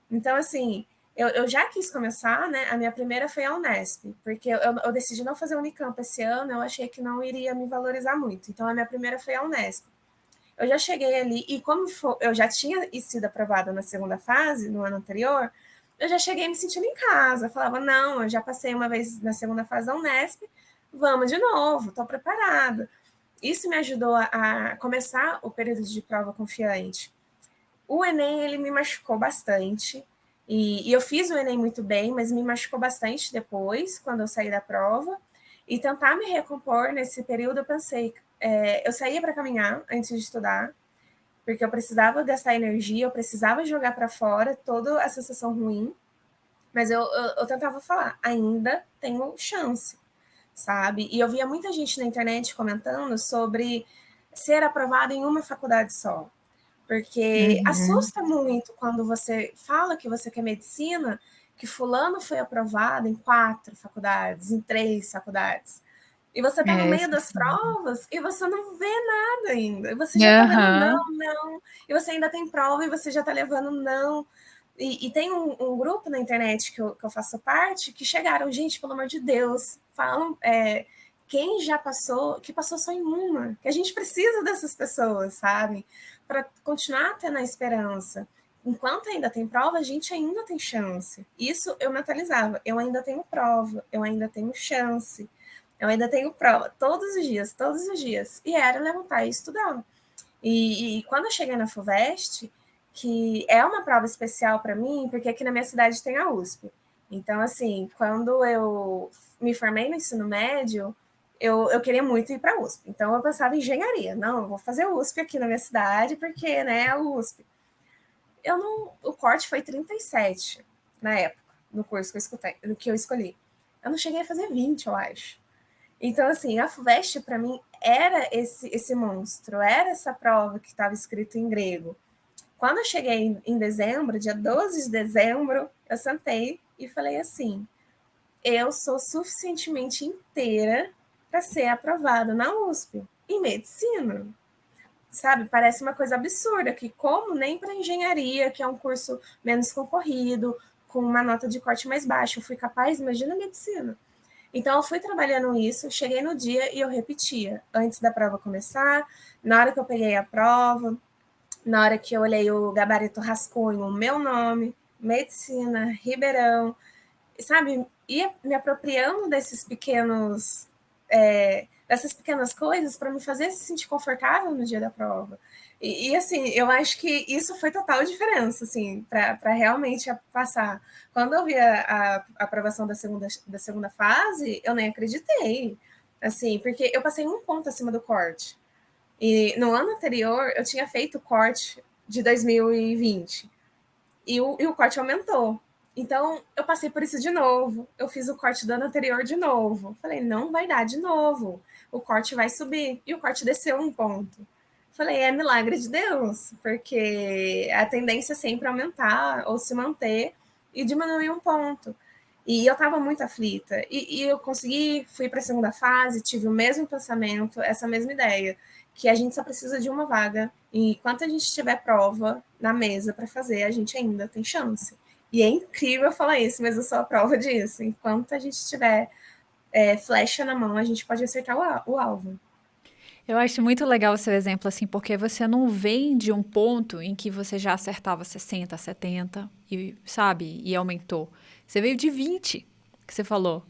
Speaker 1: Então, assim, eu já quis começar, né? A minha primeira foi a Unesp, porque eu decidi não fazer Unicamp esse ano, eu achei que não iria me valorizar muito. Então, a minha primeira foi a Unesp. Eu já cheguei ali, e como eu já tinha sido aprovada na segunda fase, no ano anterior, eu já cheguei me sentindo em casa. Eu falava, não, eu já passei uma vez na segunda fase da Unesp, vamos de novo, estou preparada. Isso me ajudou a começar o período de prova confiante. O Enem, ele me machucou bastante, e eu fiz o Enem muito bem, mas me machucou bastante depois, quando eu saí da prova, e tentar me recompor nesse período, eu pensei, eu saía para caminhar antes de estudar, porque eu precisava gastar energia, eu precisava jogar para fora toda a sensação ruim, mas eu tentava falar, ainda tenho chance, sabe? E eu via muita gente na internet comentando sobre ser aprovado em uma faculdade só, porque
Speaker 2: Uhum.
Speaker 1: assusta muito quando você fala que você quer medicina, que fulano foi aprovado em 4 faculdades, em 3 faculdades. E você está no
Speaker 2: É,
Speaker 1: meio
Speaker 2: isso
Speaker 1: das
Speaker 2: sim.
Speaker 1: provas e você não vê nada ainda. E você já está lendo
Speaker 2: Aham.
Speaker 1: não, não. E você ainda tem prova e você já está levando não. E tem um grupo na internet que eu faço parte que chegaram, gente, pelo amor de Deus, falam quem já passou, que passou só em uma, que a gente precisa dessas pessoas, sabe? Para continuar tendo a esperança. Enquanto ainda tem prova, a gente ainda tem chance. Isso eu mentalizava. Eu ainda tenho prova, eu ainda tenho chance. Eu ainda tenho prova todos os dias, todos os dias. E era levantar e estudar. E quando eu cheguei na FUVEST, que é uma prova especial para mim, porque aqui na minha cidade tem a USP. Então, assim, quando eu me formei no ensino médio, eu queria muito ir para a USP. Então, eu pensava em engenharia. Não, eu vou fazer USP aqui na minha cidade, porque, né, é a USP. Eu não, o corte foi 37 na época, no curso que eu escolhi. Eu não cheguei a fazer 20, eu acho. Então, assim, a FUVEST para mim era esse monstro, era essa prova que estava escrito em grego. Quando eu cheguei em dezembro, dia 12 de dezembro, eu sentei e falei assim: eu sou suficientemente inteira para ser aprovada na USP, em medicina. Sabe, parece uma coisa absurda, que como nem para engenharia, que é um curso menos concorrido, com uma nota de corte mais baixa, eu fui capaz, imagina medicina. Então, eu fui trabalhando isso, cheguei no dia e eu repetia, antes da prova começar, na hora que eu peguei a prova, na hora que eu olhei o gabarito rascunho, o meu nome, medicina, Ribeirão, sabe, ia me apropriando desses pequenos, dessas pequenas coisas para me fazer se sentir confortável no dia da prova. Assim, eu acho que isso foi total diferença, assim, para realmente passar. Quando eu vi a aprovação da segunda fase, eu nem acreditei, assim, porque eu passei um ponto acima do corte. E no ano anterior, eu tinha feito o corte de 2020 e o corte aumentou. Então, eu passei por isso de novo. Eu fiz o corte do ano anterior de novo. Falei, não vai dar de novo. O corte vai subir. E o corte desceu um ponto. Falei, é milagre de Deus, porque a tendência é sempre aumentar ou se manter e diminuir um ponto. E eu estava muito aflita. E eu consegui, fui para a segunda fase, tive o mesmo pensamento, essa mesma ideia, que a gente só precisa de uma vaga. E enquanto a gente tiver prova na mesa para fazer, a gente ainda tem chance. E é incrível falar isso, mas eu sou a prova disso. Enquanto a gente tiver flecha na mão, a gente pode acertar o alvo.
Speaker 2: Eu acho muito legal o seu exemplo, assim, porque você não vem de um ponto em que você já acertava 60, 70 e, sabe, e aumentou. Você veio de 20, que você falou.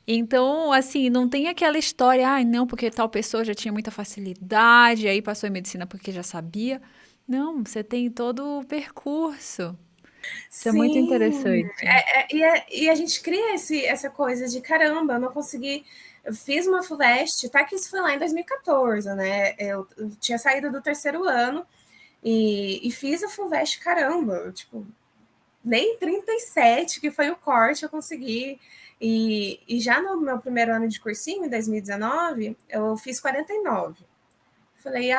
Speaker 2: Então, assim, não tem aquela história, ah, não, porque tal pessoa já tinha muita facilidade, aí passou em medicina porque já sabia. Não, você tem todo o percurso. Isso é muito
Speaker 1: Sim,
Speaker 2: interessante.
Speaker 1: e a gente cria essa coisa de caramba, eu não consegui. Eu fiz uma FUVEST, tá? Que isso foi lá em 2014, né? Eu tinha saído do terceiro ano e fiz a FUVEST, caramba, tipo, nem 37, que foi o corte, eu consegui. E já no meu primeiro ano de cursinho, em 2019, eu fiz 49. Falei,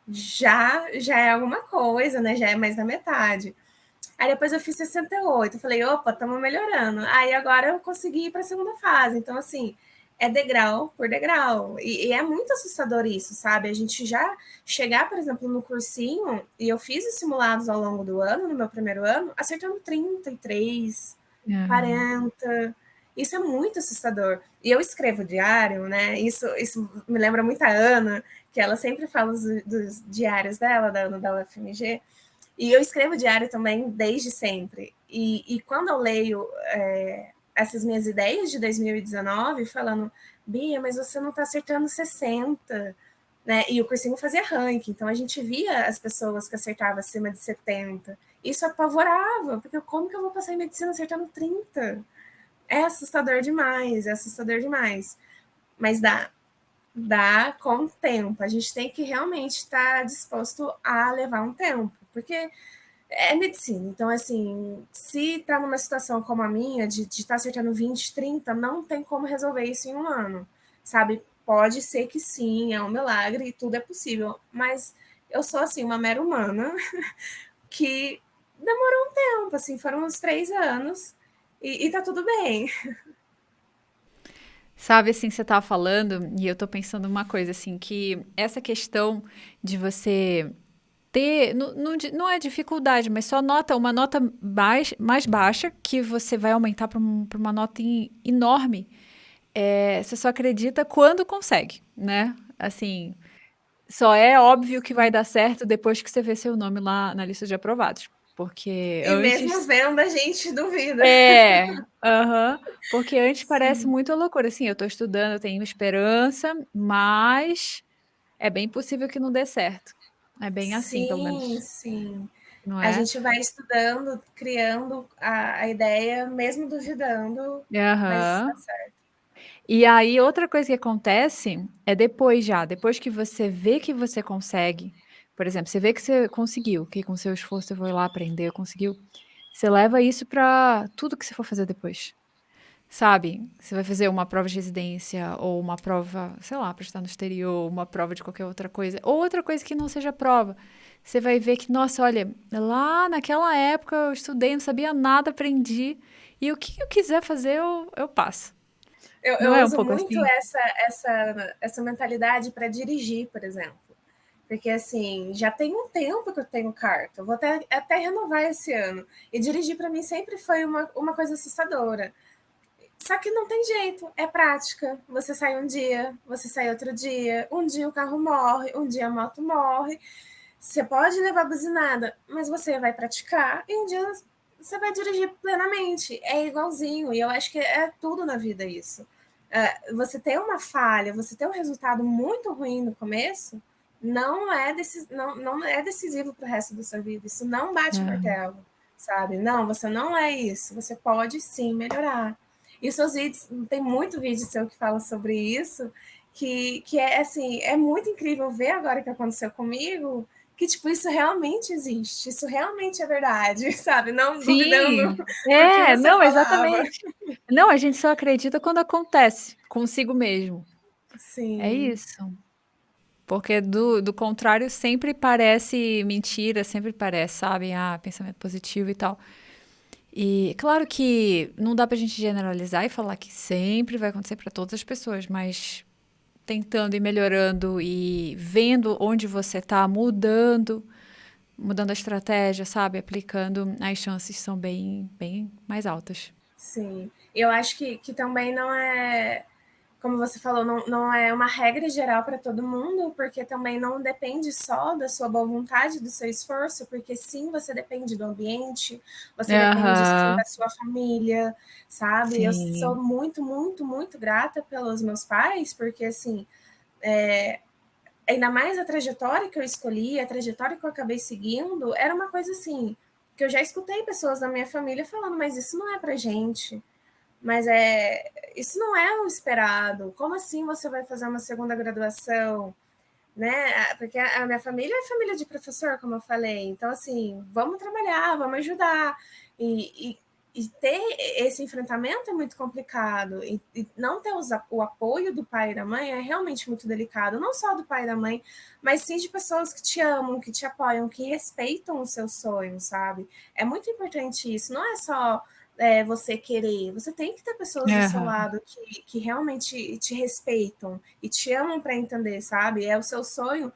Speaker 1: já é alguma coisa, né? Já é mais da metade. Aí depois eu fiz 68. Falei, opa, estamos melhorando. Aí agora eu consegui ir para a segunda fase. Então, assim, é degrau por degrau. E é muito assustador isso, sabe? A gente já chegar, por exemplo, no cursinho, e eu fiz os simulados ao longo do ano, no meu primeiro ano, acertando 33,
Speaker 2: Aham.
Speaker 1: 40. Isso é muito assustador. E eu escrevo diário, né? Isso me lembra muito a Ana, que ela sempre fala dos diários dela, da Ana da UFMG. E eu escrevo diário também desde sempre. E quando eu leio essas minhas ideias de 2019, falando, Bia, mas você não está acertando 60, né? E o cursinho fazia ranking, então a gente via as pessoas que acertavam acima de 70. Isso apavorava, porque como que eu vou passar em medicina acertando 30? É assustador demais, é assustador demais. Mas dá com o tempo. A gente tem que realmente estar disposto a levar um tempo, porque é medicina. Então, assim, se está numa situação como a minha, de estar acertando 20, 30, não tem como resolver isso em um ano, sabe? Pode ser que sim, é um milagre e tudo é possível, mas eu sou, assim, uma mera humana que demorou um tempo, assim, foram uns 3 anos e tá tudo bem.
Speaker 2: Sabe, assim, você estava falando, e eu tô pensando uma coisa, assim, que essa questão de você ter, não é dificuldade, mas só uma nota mais baixa, que você vai aumentar para uma nota enorme. Você só acredita quando consegue, né? Assim, só é óbvio que vai dar certo depois que você vê seu nome lá na lista de aprovados. Porque
Speaker 1: E mesmo
Speaker 2: antes.
Speaker 1: vendo, a gente duvida.
Speaker 2: Aham. Porque antes parece
Speaker 1: Sim,
Speaker 2: muito loucura. Assim, eu tô estudando, eu tenho esperança, mas é bem possível que não dê certo. É bem assim, pelo
Speaker 1: sim,
Speaker 2: menos,
Speaker 1: sim.
Speaker 2: não
Speaker 1: A
Speaker 2: é?
Speaker 1: gente vai estudando, criando a ideia, mesmo duvidando, mas
Speaker 2: Aham.
Speaker 1: dá certo.
Speaker 2: E aí, outra coisa que acontece é depois que você vê que você consegue, por exemplo, você vê que você conseguiu, que com seu esforço você foi lá aprender, conseguiu, você leva isso pra tudo que você for fazer depois. Sabe? Você vai fazer uma prova de residência ou uma prova, sei lá, para estar no exterior, uma prova de qualquer outra coisa, ou outra coisa que não seja prova. Você vai ver que, nossa, olha, lá naquela época eu estudei, não sabia nada, aprendi, e o que eu quiser fazer, eu passo. Não
Speaker 1: Eu
Speaker 2: é um
Speaker 1: uso
Speaker 2: pouco
Speaker 1: muito
Speaker 2: assim?
Speaker 1: essa mentalidade para dirigir, por exemplo. Porque, assim, já tem um tempo que eu tenho carta. Eu vou até renovar esse ano. E dirigir, para mim, sempre foi uma coisa assustadora. Só que não tem jeito, é prática. Você sai um dia, você sai outro dia, um dia o carro morre, um dia a moto morre. Você pode levar buzinada, mas você vai praticar e um dia você vai dirigir plenamente. É igualzinho, e eu acho que é tudo na vida isso. Você ter uma falha, você ter um resultado muito ruim no começo, não é decisivo para o resto da sua vida. Isso não bate o
Speaker 2: É.
Speaker 1: martelo, sabe? Não, você não é isso. Você pode sim melhorar. E os seus vídeos, tem muito vídeo seu que fala sobre isso, que é assim, é muito incrível ver agora que aconteceu comigo, que tipo, isso realmente existe, isso realmente é verdade, sabe? Não duvidando
Speaker 2: Sim,
Speaker 1: do que você
Speaker 2: não,
Speaker 1: falava.
Speaker 2: exatamente. Não, a gente só acredita quando acontece, consigo mesmo. É
Speaker 1: Sim,
Speaker 2: isso. Porque do contrário sempre parece mentira, sempre parece, sabe? Ah, pensamento positivo e tal. E claro que não dá pra gente generalizar e falar que sempre vai acontecer para todas as pessoas, mas tentando e melhorando e vendo onde você tá, mudando a estratégia, sabe? Aplicando, as chances são bem mais altas.
Speaker 1: sim. Eu acho que também não é, como você falou, não é uma regra geral para todo mundo, porque também não depende só da sua boa vontade, do seu esforço, porque sim, você depende do ambiente, você depende sim
Speaker 2: Aham,
Speaker 1: da sua família, sabe? Eu sou
Speaker 2: sim.
Speaker 1: muito, muito, muito grata pelos meus pais, porque assim, ainda mais a trajetória que eu escolhi, a trajetória que eu acabei seguindo, era uma coisa assim, que eu já escutei pessoas da minha família falando, mas isso não é pra gente. Mas isso não é o esperado. Como assim você vai fazer uma segunda graduação? Né? Porque a minha família é família de professor, como eu falei. Então, assim, vamos trabalhar, vamos ajudar. E ter esse enfrentamento é muito complicado. E não ter o apoio do pai e da mãe é realmente muito delicado. Não só do pai e da mãe, mas sim de pessoas que te amam, que te apoiam, que respeitam os seus sonhos, sabe? É muito importante isso. Não é só você querer. Você tem que ter pessoas do seu
Speaker 2: Aham.
Speaker 1: lado que realmente te respeitam e te amam para entender, sabe? É o seu sonho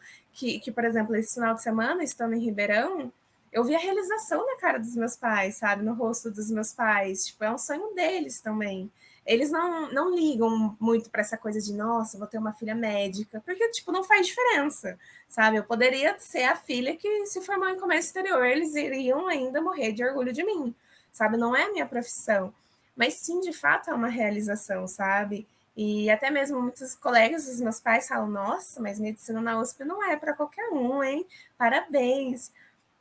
Speaker 1: por exemplo, esse final de semana, estando em Ribeirão, eu vi a realização na cara dos meus pais, sabe? No rosto dos meus pais. Tipo, é um sonho deles também. eles não ligam muito para essa coisa de, nossa, vou ter uma filha médica, porque, tipo, não faz diferença, sabe? Eu poderia ser a filha que se formou em comércio exterior, eles iriam ainda morrer de orgulho de mim, sabe? Não é a minha profissão, mas sim, de fato, é uma realização, sabe? E até mesmo muitos colegas dos meus pais falam, nossa, mas medicina na USP não é para qualquer um, hein? Parabéns.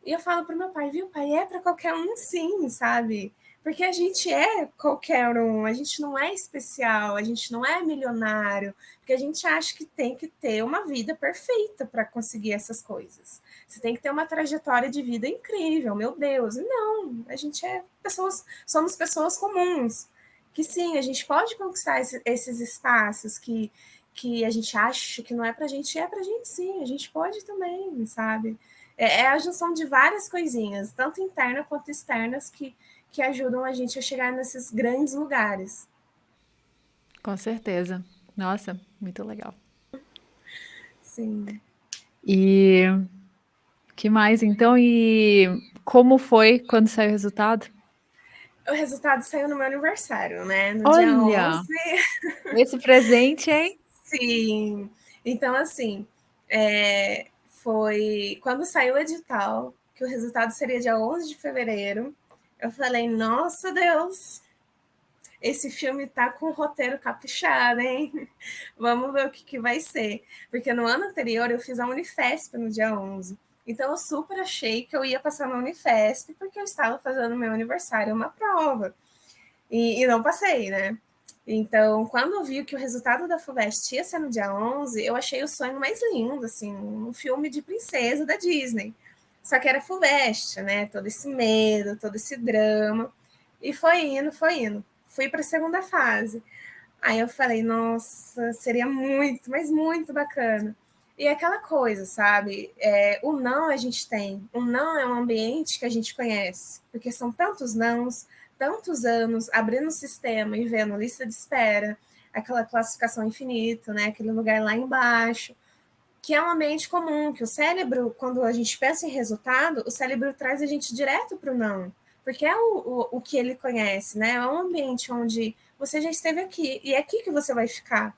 Speaker 1: E eu falo pro meu pai, viu, pai, é para qualquer um sim, sabe? Porque a gente é qualquer um, a gente não é especial, a gente não é milionário, porque a gente acha que tem que ter uma vida perfeita para conseguir essas coisas. Você tem que ter uma trajetória de vida incrível, meu Deus. E não, a gente é pessoas, somos pessoas comuns. Que sim, a gente pode conquistar esses espaços que a gente acha que não é pra gente, é pra gente sim, a gente pode também, sabe? É a junção de várias coisinhas, tanto internas quanto externas, que ajudam a gente a chegar nesses grandes lugares.
Speaker 2: Com certeza. Nossa, muito legal.
Speaker 1: Sim.
Speaker 2: E que mais então? E como foi quando saiu o resultado?
Speaker 1: O resultado saiu no meu aniversário, né? No dia
Speaker 2: Olha,
Speaker 1: 11.
Speaker 2: esse presente, hein?
Speaker 1: Sim. Então, assim, foi quando saiu o edital, que o resultado seria dia 11 de fevereiro. Eu falei, nossa Deus, esse filme tá com o roteiro caprichado, hein? Vamos ver o que vai ser. Porque no ano anterior eu fiz a Unifesp no dia 11. Então eu super achei que eu ia passar na Unifesp, porque eu estava fazendo meu aniversário uma prova. E não passei, né? Então, quando eu vi que o resultado da FUVEST ia ser no dia 11, eu achei o sonho mais lindo, assim, um filme de princesa da Disney. Só que era FUVEST, né? Todo esse medo, todo esse drama. E foi indo, foi indo. Fui para a segunda fase. Aí eu falei, nossa, seria muito, mas muito bacana. E é aquela coisa, sabe? O não a gente tem. O não é um ambiente que a gente conhece, porque são tantos nãos, tantos anos abrindo o sistema e vendo lista de espera, aquela classificação infinita, né? Aquele lugar lá embaixo, que é um ambiente comum, que o cérebro, quando a gente pensa em resultado, o cérebro traz a gente direto para o não, porque é o que ele conhece, né? É um ambiente onde você já esteve aqui, e é aqui que você vai ficar.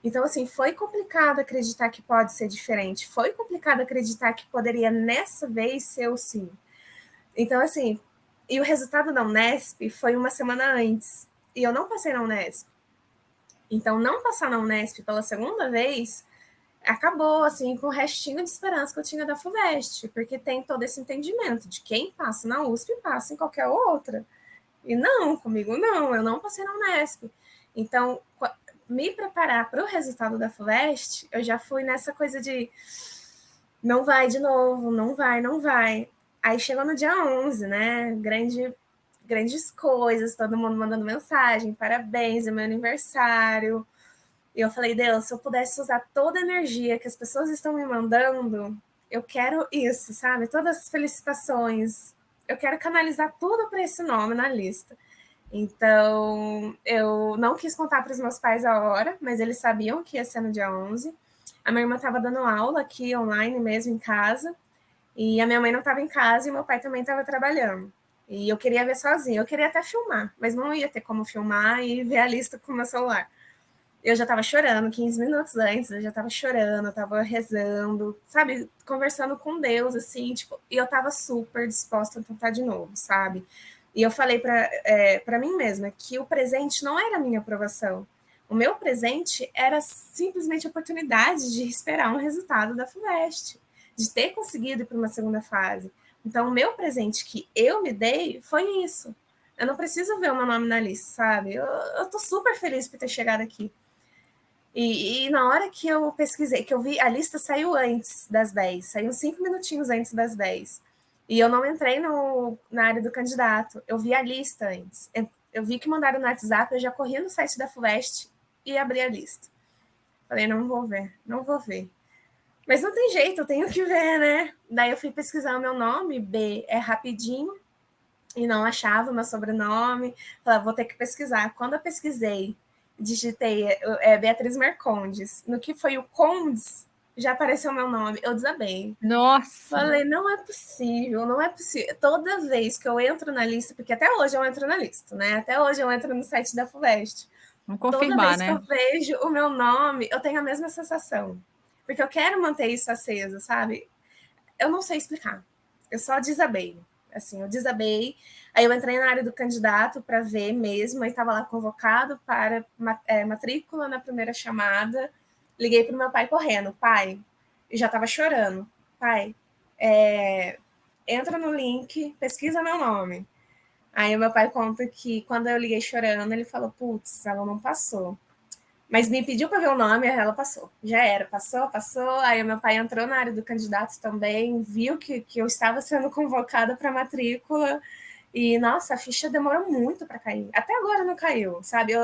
Speaker 1: Então, assim, foi complicado acreditar que pode ser diferente, foi complicado acreditar que poderia, nessa vez, ser o sim. Então, assim, e o resultado da Unesp foi uma semana antes, e eu não passei na Unesp. Então, não passar na Unesp pela segunda vez acabou assim com o restinho de esperança que eu tinha da FUVEST, porque tem todo esse entendimento de quem passa na USP passa em qualquer outra. E não, comigo não, eu não passei na Unesp. Então, me preparar para o resultado da FUVEST, eu já fui nessa coisa de não vai de novo, não vai, não vai. Aí chegou no dia 11, né? Grandes coisas, todo mundo mandando mensagem, parabéns, é meu aniversário. E eu falei, Deus, se eu pudesse usar toda a energia que as pessoas estão me mandando, eu quero isso, sabe? Todas as felicitações. Eu quero canalizar tudo para esse nome na lista. Então, eu não quis contar para os meus pais a hora, mas eles sabiam que ia ser no dia 11. A minha irmã estava dando aula aqui online mesmo em casa, e a minha mãe não estava em casa e meu pai também estava trabalhando. E eu queria ver sozinha, eu queria até filmar, mas não ia ter como filmar e ver a lista com o meu celular. Eu já estava chorando 15 minutos antes, eu já estava chorando, eu estava rezando, sabe, conversando com Deus, assim, tipo, e eu estava super disposta a tentar de novo, sabe? E eu falei para mim mesma que o presente não era a minha aprovação. O meu presente era simplesmente a oportunidade de esperar um resultado da FUVEST, de ter conseguido ir para uma segunda fase. Então, o meu presente que eu me dei foi isso. Eu não preciso ver o meu nome na lista, sabe? Eu tô super feliz por ter chegado aqui. E na hora que eu pesquisei, que eu vi, a lista saiu antes das 10, saiu 5 minutinhos antes das 10. E eu não entrei na área do candidato, eu vi a lista antes. Eu vi que mandaram no WhatsApp, eu já corri no site da FUVEST e abri a lista. Falei, não vou ver, não vou ver. Mas não tem jeito, eu tenho que ver, né? Daí eu fui pesquisar o meu nome, B é rapidinho, e não achava o meu sobrenome. Falei, vou ter que pesquisar. Quando eu pesquisei, digitei Beatriz Mercondes. No que foi o Condes, já apareceu o meu nome. Eu desabei.
Speaker 2: Nossa!
Speaker 1: Falei, não é possível, não é possível. Toda vez que eu entro na lista, porque até hoje eu entro na lista, né? Até hoje eu entro no site da FUVEST.
Speaker 2: Vamos
Speaker 1: Toda
Speaker 2: confirmar,
Speaker 1: vez que
Speaker 2: né?
Speaker 1: eu vejo o meu nome, eu tenho a mesma sensação. Porque eu quero manter isso aceso, sabe? Eu não sei explicar. Eu só desabei. Assim, eu desabei. Aí eu entrei na área do candidato para ver mesmo, aí estava lá convocado para matrícula na primeira chamada. Liguei para o meu pai correndo, pai, e já estava chorando. Pai, entra no link, pesquisa meu nome. Aí o meu pai conta que quando eu liguei chorando, ele falou, putz, ela não passou. Mas me pediu para ver o nome, ela passou. Já era, passou, passou. Aí o meu pai entrou na área do candidato também, viu que eu estava sendo convocada para matrícula. E, nossa, a ficha demorou muito para cair. Até agora não caiu, sabe? Eu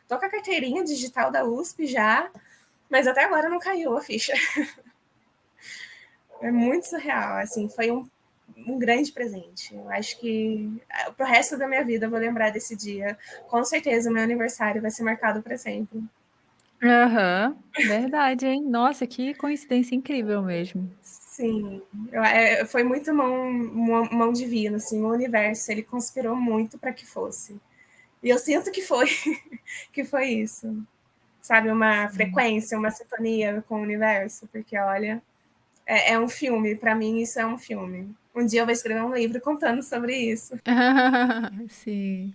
Speaker 1: tô com a carteirinha digital da USP já, mas até agora não caiu a ficha. É muito surreal, assim, foi um grande presente. Eu acho que pro resto da minha vida eu vou lembrar desse dia. Com certeza o meu aniversário vai ser marcado para sempre.
Speaker 2: Aham, verdade, hein? Nossa, que coincidência incrível mesmo.
Speaker 1: Sim, foi muito mão divina, assim, o universo, ele conspirou muito para que fosse. E eu sinto que foi, que foi isso. Sabe, uma
Speaker 2: Sim.
Speaker 1: frequência, uma sintonia com o universo, porque olha, é um filme, para mim isso é um filme. Um dia eu vou escrever um livro contando sobre isso.
Speaker 2: Sim.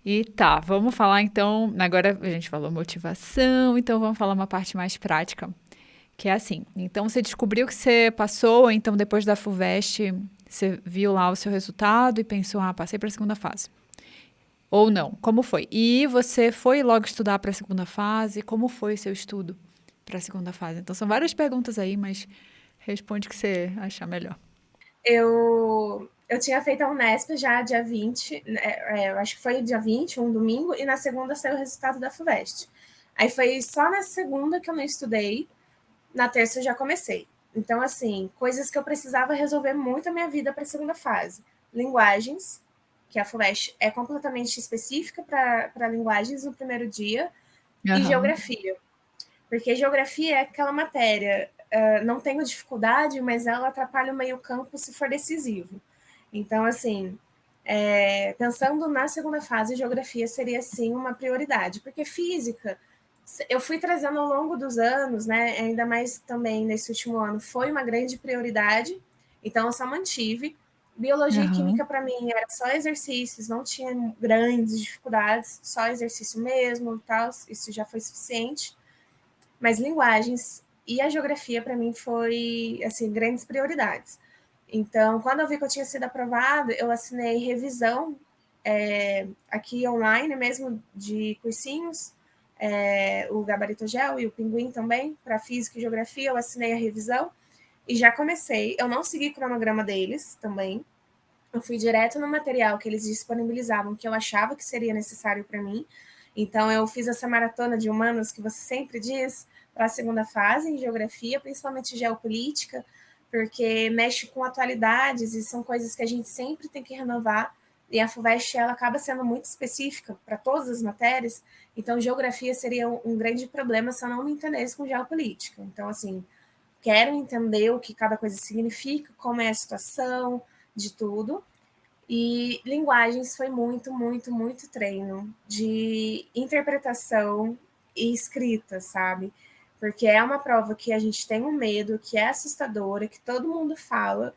Speaker 2: E tá, vamos falar então. Agora a gente falou motivação, então vamos falar uma parte mais prática, que é assim. Então você descobriu que você passou, então depois da FUVEST, você viu lá o seu resultado e pensou, ah, passei para a segunda fase. Ou não? Como foi? E você foi logo estudar para a segunda fase? Como foi o seu estudo para a segunda fase? Então são várias perguntas aí, mas responde o que você achar melhor.
Speaker 1: Eu tinha feito a Unesp já dia 20, eu acho que foi dia 20, um domingo, e na segunda saiu o resultado da FUVEST. Aí foi só na segunda que eu não estudei, na terça eu já comecei. Então, assim, coisas que eu precisava resolver muito a minha vida para a segunda fase. Linguagens, que a FUVEST é completamente específica para linguagens no primeiro dia, e
Speaker 2: Aham.
Speaker 1: geografia. Porque geografia é aquela matéria, não tenho dificuldade, mas ela atrapalha o meio-campo se for decisivo. Então, assim, pensando na segunda fase, geografia seria sim uma prioridade, porque física eu fui trazendo ao longo dos anos, né? Ainda mais também nesse último ano, foi uma grande prioridade, então eu só mantive. Biologia e
Speaker 2: Aham.
Speaker 1: química para mim era só exercícios, não tinha grandes dificuldades, só exercício mesmo e tal, isso já foi suficiente. Mas linguagens e a geografia para mim foi assim grandes prioridades. Então, quando eu vi que eu tinha sido aprovado, eu assinei revisão aqui online mesmo de cursinhos, o Gabarito Gel e o Pinguim também, para Física e Geografia, eu assinei a revisão e já comecei. Eu não segui o cronograma deles também, eu fui direto no material que eles disponibilizavam, que eu achava que seria necessário para mim. Então, eu fiz essa maratona de humanos que você sempre diz para a segunda fase em geografia, principalmente geopolítica, porque mexe com atualidades e são coisas que a gente sempre tem que renovar. E a FUVEST ela acaba sendo muito específica para todas as matérias, então geografia seria um grande problema se eu não me entendesse com geopolítica. Então, assim, quero entender o que cada coisa significa, como é a situação de tudo. E linguagens foi muito, muito, muito treino de interpretação e escrita, sabe? Porque é uma prova que a gente tem um medo, que é assustadora, que todo mundo fala,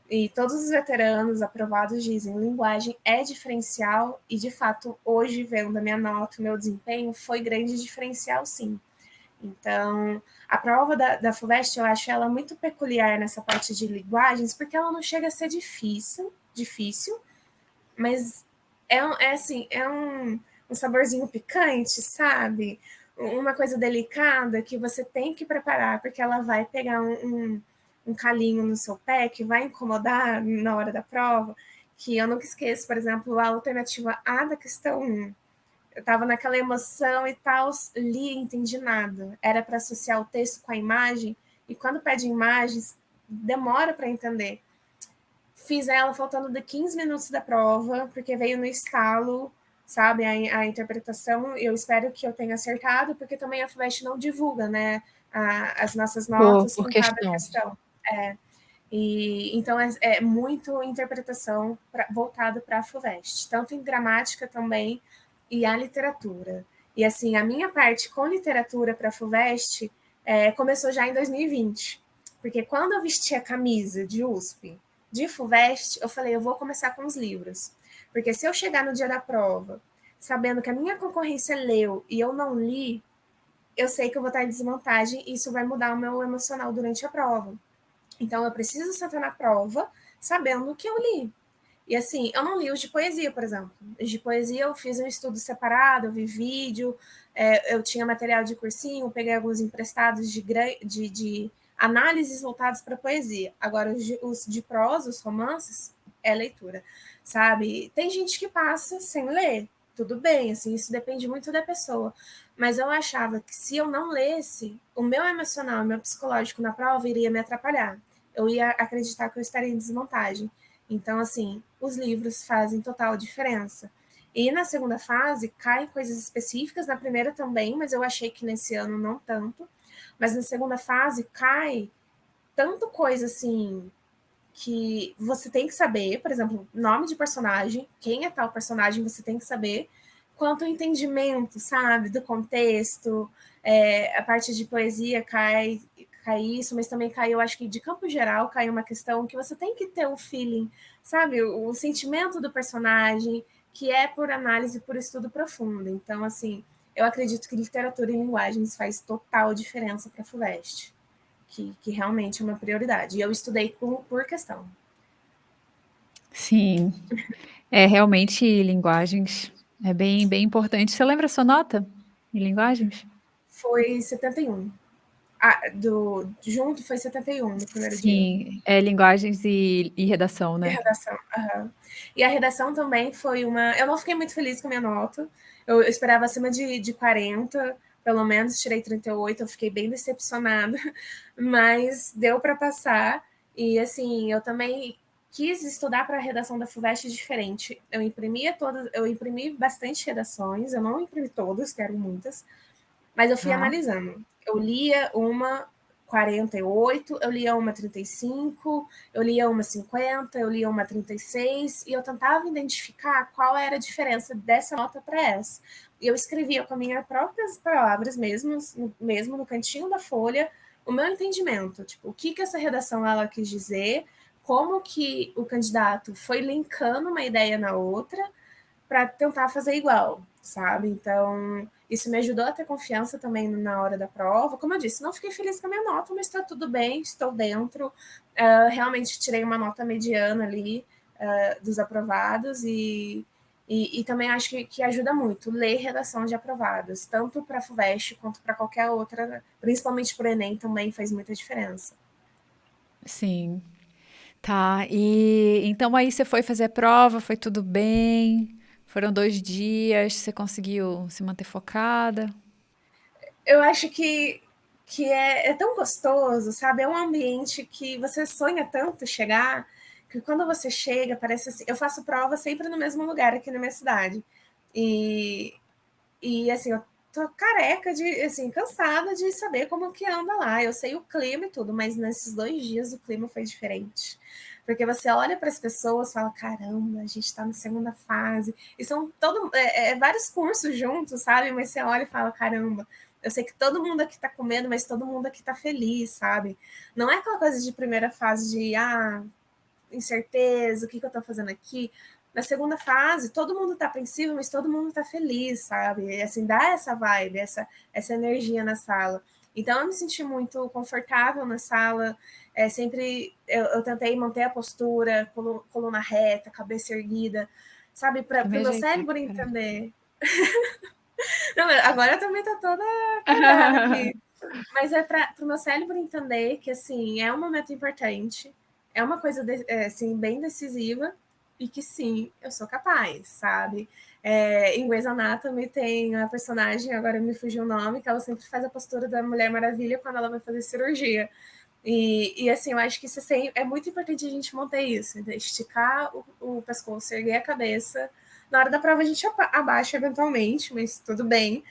Speaker 1: e todos os veteranos aprovados dizem linguagem é diferencial, e de fato, hoje, vendo a minha nota, o meu desempenho, foi grande diferencial, sim. Então, a prova da FUVEST, eu acho ela muito peculiar nessa parte de linguagens, porque ela não chega a ser difícil, mas assim, um saborzinho picante, sabe? Uma coisa delicada que você tem que preparar, porque ela vai pegar um calinho no seu pé que vai incomodar na hora da prova, que eu nunca esqueço, por exemplo, a alternativa A da questão 1. Eu estava naquela emoção e tal, li e entendi nada. Era para associar o texto com a imagem, e quando pede imagens, demora para entender. Fiz ela faltando de 15 minutos da prova, porque veio no estalo, sabe, a interpretação. Eu espero que eu tenha acertado, porque também a FUVEST não divulga, né, as nossas notas
Speaker 2: Por
Speaker 1: com cada
Speaker 2: questão.
Speaker 1: questão. E então é muito interpretação voltada para a FUVEST, tanto em gramática também e a literatura. E assim, a minha parte com literatura para a FUVEST começou já em 2020. Porque quando eu vesti a camisa de USP, de FUVEST, eu falei, eu vou começar com os livros. Porque se eu chegar no dia da prova, sabendo que a minha concorrência leu e eu não li, eu sei que eu vou estar em desvantagem e isso vai mudar o meu emocional durante a prova. Então eu preciso sentar na prova sabendo que eu li. E assim, eu não li os de poesia, por exemplo. Os de poesia eu fiz um estudo separado, eu vi vídeo, eu tinha material de cursinho, peguei alguns emprestados de análises voltadas para poesia. Agora, os de prosa, os romances, é leitura, sabe? Tem gente que passa sem ler, tudo bem, assim, isso depende muito da pessoa. Mas eu achava que se eu não lesse, o meu emocional, o meu psicológico na prova iria me atrapalhar. Eu ia acreditar que eu estaria em desvantagem. Então, assim, os livros fazem total diferença. E na segunda fase, caem coisas específicas, na primeira também, mas eu achei que nesse ano não tanto. Mas na segunda fase, cai tanto coisa assim que você tem que saber, por exemplo, nome de personagem, quem é tal personagem, você tem que saber, quanto o entendimento, sabe, do contexto, a parte de poesia cai isso, mas também cai, eu acho que de campo geral, cai uma questão que você tem que ter o feeling, sabe, o sentimento do personagem, que é por análise, por estudo profundo. Então, assim, eu acredito que literatura e linguagens faz total diferença para a FUVEST, que realmente é uma prioridade. E eu estudei por questão.
Speaker 2: Sim, é realmente linguagens é bem importante. Você lembra a sua nota em linguagens?
Speaker 1: Foi 71. Junto foi 71 no primeiro dia.
Speaker 2: Sim, é linguagens e redação,
Speaker 1: E
Speaker 2: né?
Speaker 1: redação. Aham. E a redação também foi uma. Eu não fiquei muito feliz com a minha nota. Eu esperava acima de 40, pelo menos, tirei 38, eu fiquei bem decepcionada, mas deu para passar. E assim, eu também quis estudar para a redação da FUVEST diferente. Eu imprimi bastante redações, eu não imprimi todas, que eram muitas, mas eu fui
Speaker 2: Tá.
Speaker 1: analisando. Eu lia uma 48, eu lia uma 35, eu lia uma 50, eu lia uma 36, e eu tentava identificar qual era a diferença dessa nota para essa. E eu escrevia com as minhas próprias palavras, mesmo no cantinho da folha, o meu entendimento, tipo, o que essa redação ela quis dizer, como que o candidato foi linkando uma ideia na outra, para tentar fazer igual, sabe? Então, isso me ajudou a ter confiança também na hora da prova. Como eu disse, não fiquei feliz com a minha nota, mas está tudo bem, estou dentro. Realmente tirei uma nota mediana ali dos aprovados e também acho que ajuda muito ler redação de aprovados, tanto para a FUVEST quanto para qualquer outra, principalmente para o Enem também faz muita diferença.
Speaker 2: Sim. Tá. E então aí você foi fazer a prova, foi tudo bem? Foram 2 dias, você conseguiu se manter focada?
Speaker 1: Eu acho que é tão gostoso, sabe? É um ambiente que você sonha tanto chegar, que quando você chega, parece assim. Eu faço prova sempre no mesmo lugar aqui na minha cidade. E, e assim, eu tô careca de, assim, cansada de saber como que anda lá. Eu sei o clima e tudo, mas nesses 2 dias o clima foi diferente. Porque você olha para as pessoas e fala, caramba, a gente está na segunda fase. E são vários cursos juntos, sabe? Mas você olha e fala, caramba, eu sei que todo mundo aqui está com medo, mas todo mundo aqui está feliz, sabe? Não é aquela coisa de primeira fase de, incerteza, o que eu estou fazendo aqui. Na segunda fase, todo mundo tá apreensivo, mas todo mundo tá feliz, sabe? E, assim, dá essa vibe, essa energia na sala. Então, eu me senti muito confortável na sala. Sempre eu tentei manter a postura, coluna reta, cabeça erguida, sabe? Para
Speaker 2: Me
Speaker 1: o meu
Speaker 2: ajeitei
Speaker 1: cérebro
Speaker 2: aqui, peraí.
Speaker 1: entender. Não, agora eu também tô toda cagada aqui. Mas é para o meu cérebro entender que, assim, é um momento importante, é uma coisa, assim, bem decisiva, e que, sim, eu sou capaz, sabe? Em Grey's Anatomy tem a personagem, agora me fugiu o nome, que ela sempre faz a postura da Mulher Maravilha quando ela vai fazer cirurgia. E assim, eu acho que isso é muito importante a gente manter isso, né? Esticar o pescoço, erguer a cabeça. Na hora da prova a gente abaixa eventualmente, mas tudo bem.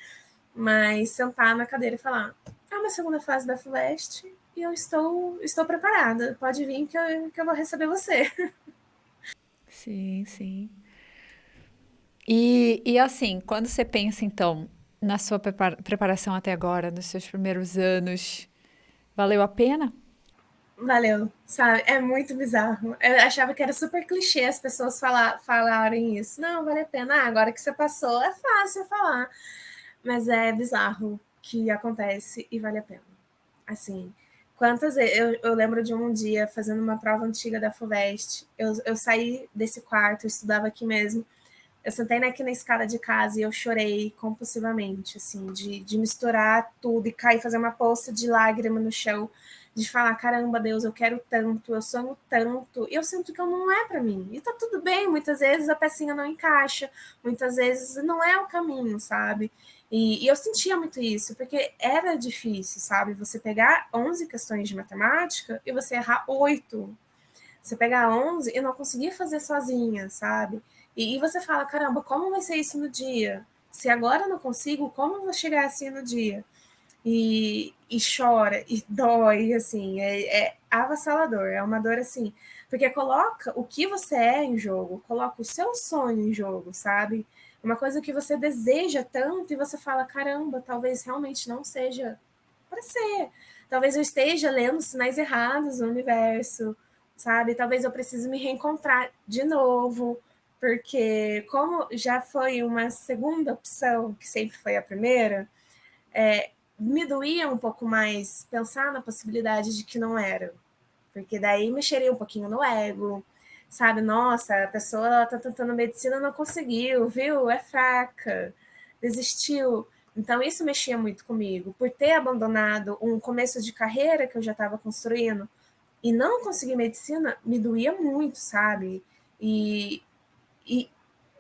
Speaker 1: Mas sentar na cadeira e falar: é uma segunda fase da FUVEST e eu estou preparada. Pode vir que eu vou receber você.
Speaker 2: Sim, sim. E assim, quando você pensa então na sua preparação até agora, nos seus primeiros anos, valeu a pena?
Speaker 1: Valeu, sabe? É muito bizarro. Eu achava que era super clichê as pessoas falarem isso. Não, vale a pena. Ah, agora que você passou, é fácil falar. Mas é bizarro que acontece e vale a pena. Assim, quantas vezes. Eu lembro de um dia fazendo uma prova antiga da FUVEST. Eu saí desse quarto, eu estudava aqui mesmo. Eu sentei aqui na escada de casa e eu chorei compulsivamente, assim, de misturar tudo e cair, fazer uma poça de lágrima no chão, de falar, caramba, Deus, eu quero tanto, eu sonho tanto, e eu sinto que não é para mim. E tá tudo bem, muitas vezes a pecinha não encaixa, muitas vezes não é o caminho, sabe? E eu sentia muito isso, porque era difícil, sabe? Você pegar 11 questões de matemática e você errar 8. Você pegar 11 e não conseguir fazer sozinha, sabe? E você fala, caramba, como vai ser isso no dia? Se agora eu não consigo, como eu vou chegar assim no dia? E chora, e dói, assim, é avassalador, é uma dor assim, porque coloca o que você é em jogo, coloca o seu sonho em jogo, sabe? Uma coisa que você deseja tanto e você fala, caramba, talvez realmente não seja para ser. Talvez eu esteja lendo sinais errados no universo, sabe? Talvez eu precise me reencontrar de novo, porque como já foi uma segunda opção, que sempre foi a primeira, me doía um pouco mais pensar na possibilidade de que não era, porque daí mexeria um pouquinho no ego, sabe? Nossa, a pessoa ela tá tentando medicina, não conseguiu, viu? É fraca, desistiu. Então isso mexia muito comigo, por ter abandonado um começo de carreira que eu já estava construindo e não conseguir medicina, me doía muito, sabe? E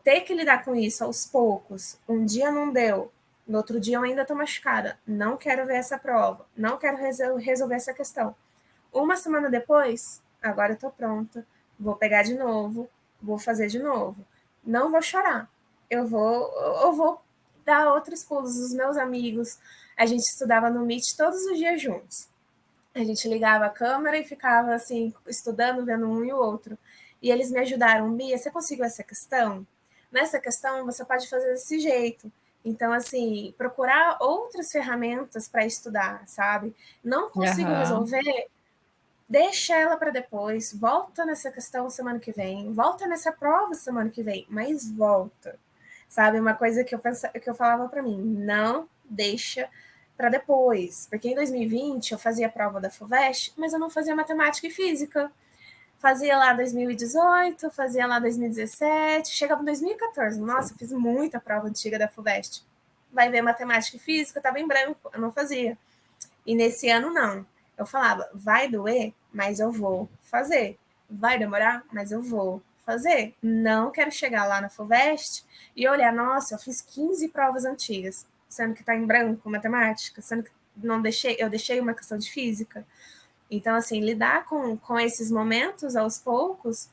Speaker 1: ter que lidar com isso aos poucos. Um dia não deu, no outro dia eu ainda estou machucada. Não quero ver essa prova, não quero resolver essa questão. Uma semana depois, agora eu estou pronta, vou pegar de novo, vou fazer de novo. Não vou chorar. Eu vou dar outros pulos. Os meus amigos, a gente estudava no Meet todos os dias juntos. A gente ligava a câmera e ficava assim, estudando, vendo um e o outro. E eles me ajudaram, Bia, você conseguiu essa questão? Nessa questão, você pode fazer desse jeito. Então, assim, procurar outras ferramentas para estudar, sabe? Não consigo
Speaker 2: Aham.
Speaker 1: resolver, deixa ela para depois, volta nessa questão semana que vem, volta nessa prova semana que vem, mas volta. Sabe, uma coisa que eu falava para mim, não deixa para depois, porque em 2020 eu fazia a prova da FUVEST, mas eu não fazia matemática e física. Fazia lá 2018, fazia lá 2017, chegava em 2014. Nossa, eu fiz muita prova antiga da FUVEST. Vai ver matemática e física, eu estava em branco, eu não fazia. E nesse ano, não. Eu falava, vai doer, mas eu vou fazer. Vai demorar, mas eu vou fazer. Não quero chegar lá na FUVEST e olhar, nossa, eu fiz 15 provas antigas, sendo que está em branco matemática, sendo que eu deixei uma questão de física. Então, assim, lidar com esses momentos aos poucos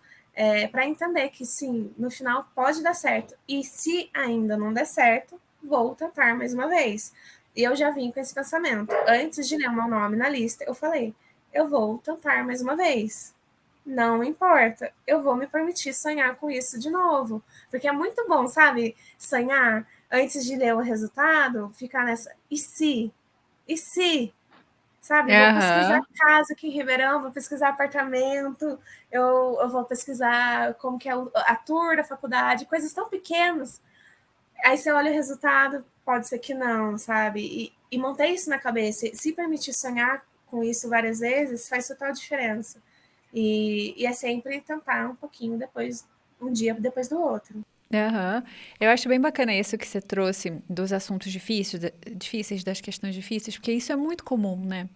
Speaker 1: para entender que, sim, no final pode dar certo. E se ainda não der certo, vou tentar mais uma vez. E eu já vim com esse pensamento. Antes de ler o meu nome na lista, eu falei: eu vou tentar mais uma vez. Não importa, eu vou me permitir sonhar com isso de novo. Porque é muito bom, sabe? Sonhar antes de ler o resultado, ficar nessa. E se? E se? Sabe, vou pesquisar
Speaker 2: Aham.
Speaker 1: casa aqui em Ribeirão, vou pesquisar apartamento, eu vou pesquisar como que é a tour da faculdade, coisas tão pequenas. Aí você olha o resultado, pode ser que não, sabe? E montei isso na cabeça. Se permitir sonhar com isso várias vezes, faz total diferença. E é sempre tentar um pouquinho depois, um dia depois do outro.
Speaker 2: Aham. Eu acho bem bacana isso que você trouxe dos assuntos difíceis, difíceis, das questões difíceis, porque isso é muito comum, né?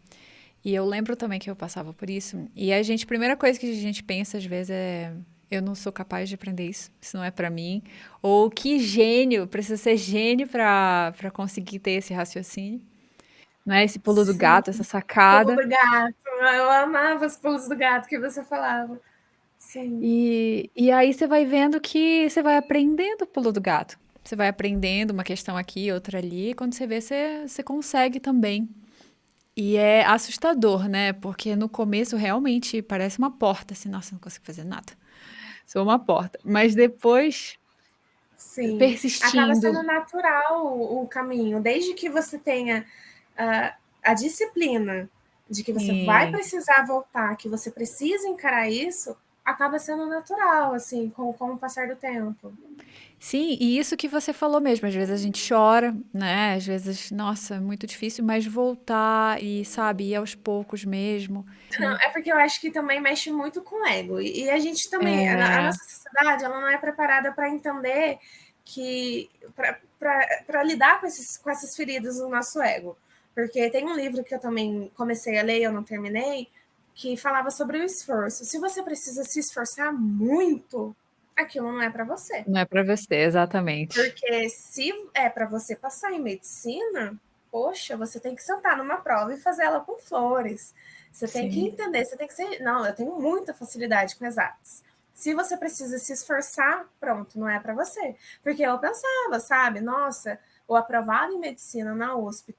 Speaker 2: E eu lembro também que eu passava por isso. E a primeira coisa que a gente pensa às vezes é: eu não sou capaz de aprender isso, isso não é pra mim. Ou que gênio, precisa ser gênio pra conseguir ter esse raciocínio. Não é esse pulo do
Speaker 1: Sim,
Speaker 2: gato, essa
Speaker 1: pulo
Speaker 2: sacada.
Speaker 1: do gato. Eu amava os pulos do gato que você falava. Sim.
Speaker 2: E aí você vai vendo que você vai aprendendo o pulo do gato. Você vai aprendendo uma questão aqui, outra ali, e quando você vê, você consegue também. E é assustador, né? Porque no começo realmente parece uma porta, assim, nossa, não consigo fazer nada. Sou uma porta. Mas depois
Speaker 1: Sim, acaba
Speaker 2: persistindo.
Speaker 1: sendo natural o caminho, desde que você tenha a disciplina de que você vai
Speaker 2: Sim.
Speaker 1: precisar voltar, que você precisa encarar isso, acaba sendo natural, assim, com o passar do tempo.
Speaker 2: Sim, e isso que você falou mesmo, às vezes a gente chora, né? Às vezes, nossa, é muito difícil, mas voltar e, sabe, ir aos poucos mesmo.
Speaker 1: Não, é porque eu acho que também mexe muito com o ego. E a gente também, a
Speaker 2: É,
Speaker 1: nossa sociedade, ela não é preparada para entender que, para lidar com essas feridas do nosso ego. Porque tem um livro que eu também comecei a ler e eu não terminei, que falava sobre o esforço. Se você precisa se esforçar muito, aquilo não é para você.
Speaker 2: não é pra você, exatamente.
Speaker 1: Porque se é para você passar em medicina, poxa, você tem que sentar numa prova e fazer ela com flores. Você tem que
Speaker 2: Sim,
Speaker 1: entender, você tem que ser. Não, eu tenho muita facilidade com exatas. Se você precisa se esforçar, pronto, não é para você. Porque eu pensava, sabe, nossa, o aprovado em medicina na USP,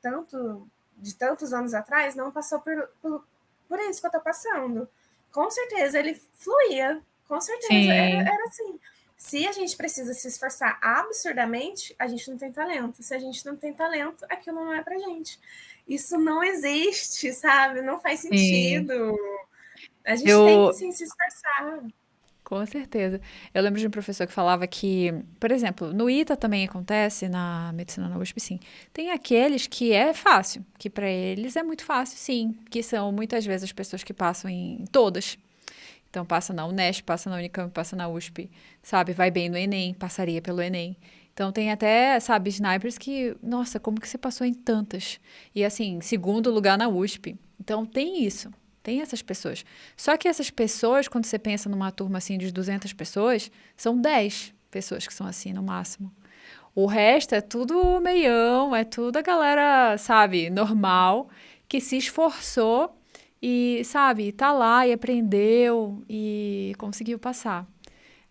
Speaker 1: de tantos anos atrás, não passou por isso que eu estou passando. Com certeza ele fluía, com certeza
Speaker 2: sim,
Speaker 1: era assim. Se a gente precisa se esforçar absurdamente, a gente não tem talento. Se a gente não tem talento, aquilo não é pra gente. Isso não existe, sabe? Não faz
Speaker 2: sim.
Speaker 1: sentido. A gente tem que
Speaker 2: Eu,
Speaker 1: sim se esforçar.
Speaker 2: com certeza. Eu lembro de um professor que falava que, por exemplo, no ITA também acontece, na medicina na USP, sim. Tem aqueles que é fácil, que para eles é muito fácil, sim, que são muitas vezes as pessoas que passam em todas. Então passa na Unesp, passa na Unicamp, passa na USP, sabe? Vai bem no Enem, passaria pelo Enem. Então tem até, sabe, snipers que, nossa, como que você passou em tantas? E assim, segundo lugar na USP. Então tem isso, tem essas pessoas. Só que essas pessoas, quando você pensa numa turma assim de 200 pessoas, são 10 pessoas que são assim no máximo. O resto é tudo meião, é tudo a galera, sabe, normal, que se esforçou e, sabe, tá lá e aprendeu e conseguiu passar.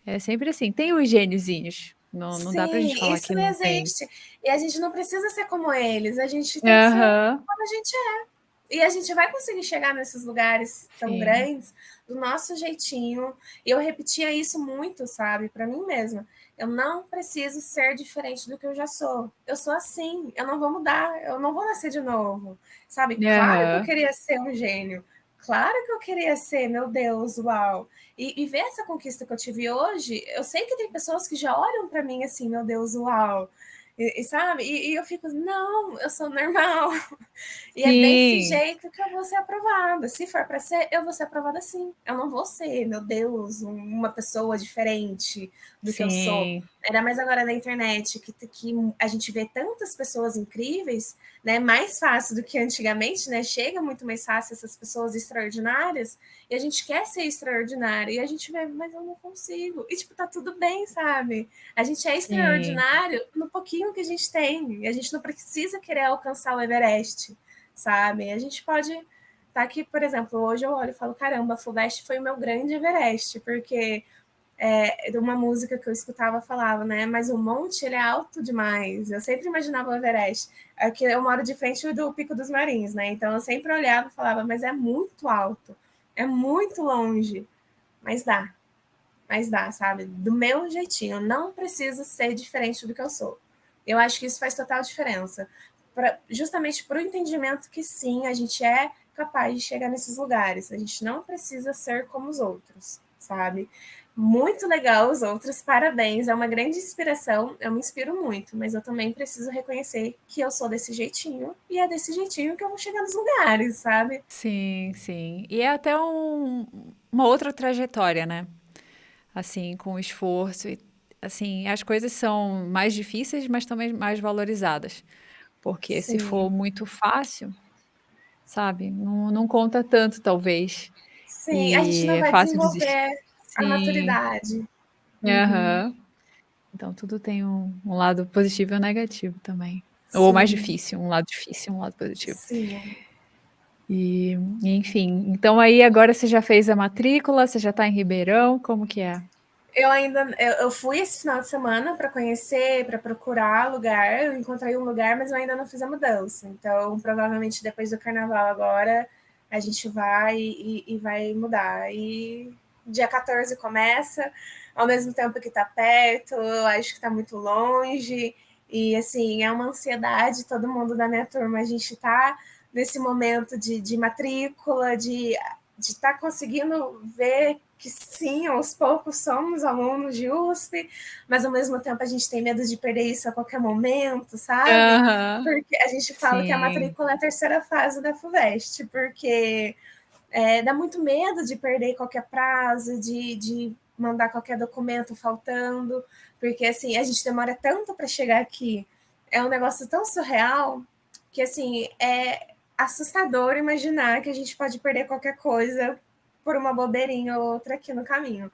Speaker 2: É sempre assim. Tem os gêniozinhos. Não, não dá pra gente
Speaker 1: Sim,
Speaker 2: falar
Speaker 1: isso
Speaker 2: que não tem.
Speaker 1: existe. E a gente não precisa ser como eles, a gente tem que ser
Speaker 2: Aham,
Speaker 1: como a gente é. E a gente vai conseguir chegar nesses lugares tão
Speaker 2: sim,
Speaker 1: grandes do nosso jeitinho. E eu repetia isso muito, sabe, para mim mesma. Eu não preciso ser diferente do que eu já sou. Eu sou assim, eu não vou mudar, eu não vou nascer de novo. Sabe? Claro que eu
Speaker 2: aham,
Speaker 1: queria ser um gênio. Claro que eu queria ser, meu Deus, uau. E ver essa conquista que eu tive hoje, eu sei que tem pessoas que já olham para mim assim, meu Deus, uau. Sabe? E eu fico, não, eu sou normal. E é desse
Speaker 2: sim,
Speaker 1: jeito que eu vou ser aprovada. Se for para ser, eu vou ser aprovada sim. Eu não vou ser, meu Deus, uma pessoa diferente do que eu sou.
Speaker 2: sim,
Speaker 1: Ainda mais agora na internet, que a gente vê tantas pessoas incríveis, né? Mais fácil do que antigamente, né? Chega muito mais fácil essas pessoas extraordinárias, e a gente quer ser extraordinário, e a gente vê, mas eu não consigo. E, tipo, tá tudo bem, sabe? A gente é
Speaker 2: sim,
Speaker 1: extraordinário no pouquinho que a gente tem. E a gente não precisa querer alcançar o Everest, sabe? A gente pode estar aqui, por exemplo, hoje eu olho e falo, caramba, a Fulvestre foi o meu grande Everest, porque de uma música que eu escutava falava, né? Mas o monte ele é alto demais. Eu sempre imaginava o Everest. Aqui eu moro de frente do Pico dos Marins, né? Então eu sempre olhava e falava, mas é muito alto, é muito longe, mas dá, sabe? Do meu jeitinho. Eu não preciso ser diferente do que eu sou. Eu acho que isso faz total diferença. Justamente para o entendimento que sim, a gente é capaz de chegar nesses lugares. A gente não precisa ser como os outros, sabe? Muito legal os outros, parabéns, é uma grande inspiração, eu me inspiro muito, mas eu também preciso reconhecer que eu sou desse jeitinho e é desse jeitinho que eu vou chegar nos lugares, sabe?
Speaker 2: sim, sim. E é até uma outra trajetória, né? Assim, com esforço e assim, as coisas são mais difíceis, mas também mais valorizadas. Porque se for
Speaker 1: Sim,
Speaker 2: muito fácil, sabe, não conta tanto talvez,
Speaker 1: sim, a gente
Speaker 2: e
Speaker 1: não
Speaker 2: é
Speaker 1: vai
Speaker 2: fácil desistir.
Speaker 1: desenvolver a
Speaker 2: Sim,
Speaker 1: maturidade. Uhum.
Speaker 2: aham. Então tudo tem um lado positivo e um negativo também. Ou mais
Speaker 1: Sim,
Speaker 2: difícil, um lado positivo.
Speaker 1: sim.
Speaker 2: E, enfim, então aí agora você já fez a matrícula, você já está em Ribeirão, como que é?
Speaker 1: Eu fui esse final de semana para conhecer, para procurar lugar. Eu encontrei um lugar, mas eu ainda não fiz a mudança. Então, provavelmente depois do carnaval agora a gente vai e vai mudar. dia 14 começa, ao mesmo tempo que está perto, eu acho que está muito longe, e assim, é uma ansiedade, todo mundo da minha turma, a gente está nesse momento de matrícula, de estar conseguindo ver que sim, aos poucos somos alunos de USP, mas ao mesmo tempo a gente tem medo de perder isso a qualquer momento, sabe?
Speaker 2: Aham.
Speaker 1: Porque a gente fala que a
Speaker 2: Sim.
Speaker 1: matrícula é a terceira fase da FUVEST, porque dá muito medo de perder qualquer prazo, de mandar qualquer documento faltando, porque assim, a gente demora tanto para chegar aqui. É um negócio tão surreal que assim, é assustador imaginar que a gente pode perder qualquer coisa por uma bobeirinha ou outra aqui no caminho.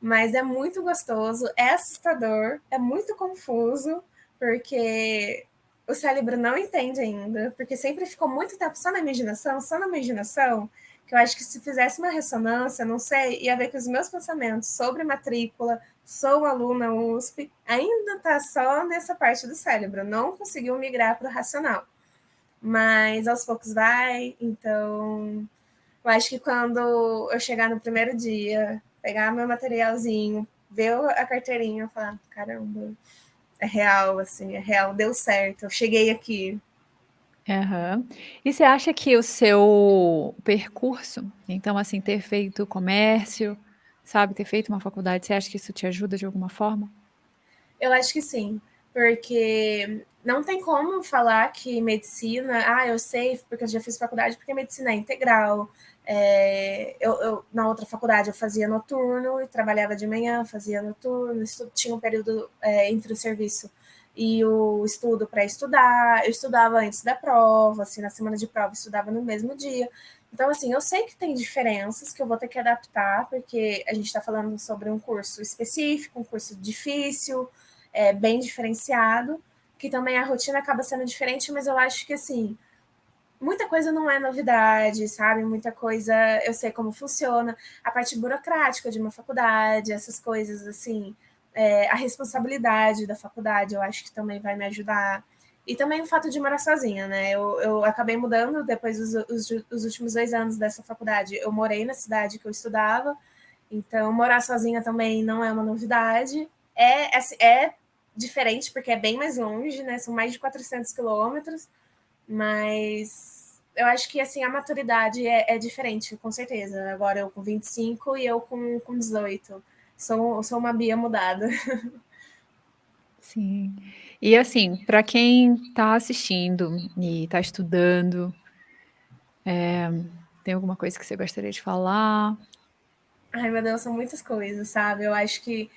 Speaker 1: Mas é muito gostoso, é assustador, é muito confuso, porque o cérebro não entende ainda, porque sempre ficou muito tempo só na imaginação, que eu acho que se fizesse uma ressonância, não sei, ia ver que os meus pensamentos sobre matrícula, sou aluna USP, ainda está só nessa parte do cérebro, não conseguiu migrar para o racional. Mas aos poucos vai, então eu acho que quando eu chegar no primeiro dia, pegar meu materialzinho, ver a carteirinha, eu falar, caramba, é real, assim, é real, deu certo, eu cheguei aqui.
Speaker 2: Aham. E você acha que o seu percurso, então, assim, ter feito comércio, sabe, ter feito uma faculdade, você acha que isso te ajuda de alguma forma?
Speaker 1: Eu acho que sim, porque não tem como falar que medicina, eu sei, porque eu já fiz faculdade, porque medicina é integral. Na outra faculdade eu fazia noturno e trabalhava de manhã, fazia noturno, tinha um período entre o serviço e o estudo para estudar. Eu estudava antes da prova, assim, na semana de prova, eu estudava no mesmo dia. Então, assim, eu sei que tem diferenças que eu vou ter que adaptar, porque a gente está falando sobre um curso específico, um curso difícil, bem diferenciado, que também a rotina acaba sendo diferente, mas eu acho que, assim, muita coisa não é novidade, sabe? Muita coisa eu sei como funciona, a parte burocrática de uma faculdade, essas coisas, assim, a responsabilidade da faculdade, eu acho que também vai me ajudar. E também o fato de morar sozinha, né? Eu acabei mudando depois dos últimos 2 anos dessa faculdade. Eu morei na cidade que eu estudava, então morar sozinha também não é uma novidade. É diferente, porque é bem mais longe, né? São mais de 400 quilômetros, mas eu acho que assim a maturidade é diferente, com certeza. Agora eu com 25 e eu com 18. Sou uma Bia mudada.
Speaker 2: Sim. E assim, para quem está assistindo e está estudando, tem alguma coisa que você gostaria de falar?
Speaker 1: Ai, meu Deus, são muitas coisas, sabe? Eu acho que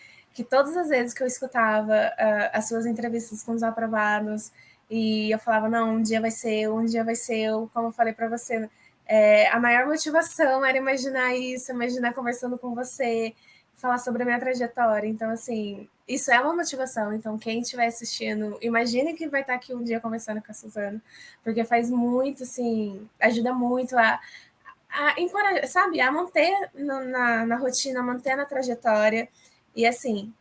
Speaker 1: todas as vezes que eu escutava as suas entrevistas com os aprovados e eu falava, não, um dia vai ser eu, um dia vai ser eu, como eu falei para você, a maior motivação era imaginar isso, imaginar conversando com você, falar sobre a minha trajetória. Então, assim, isso é uma motivação. Então, quem estiver assistindo, imagine que vai estar aqui um dia conversando com a Suzana, porque faz muito, assim, ajuda muito a encorajar, sabe, a manter na rotina, manter na trajetória. E assim,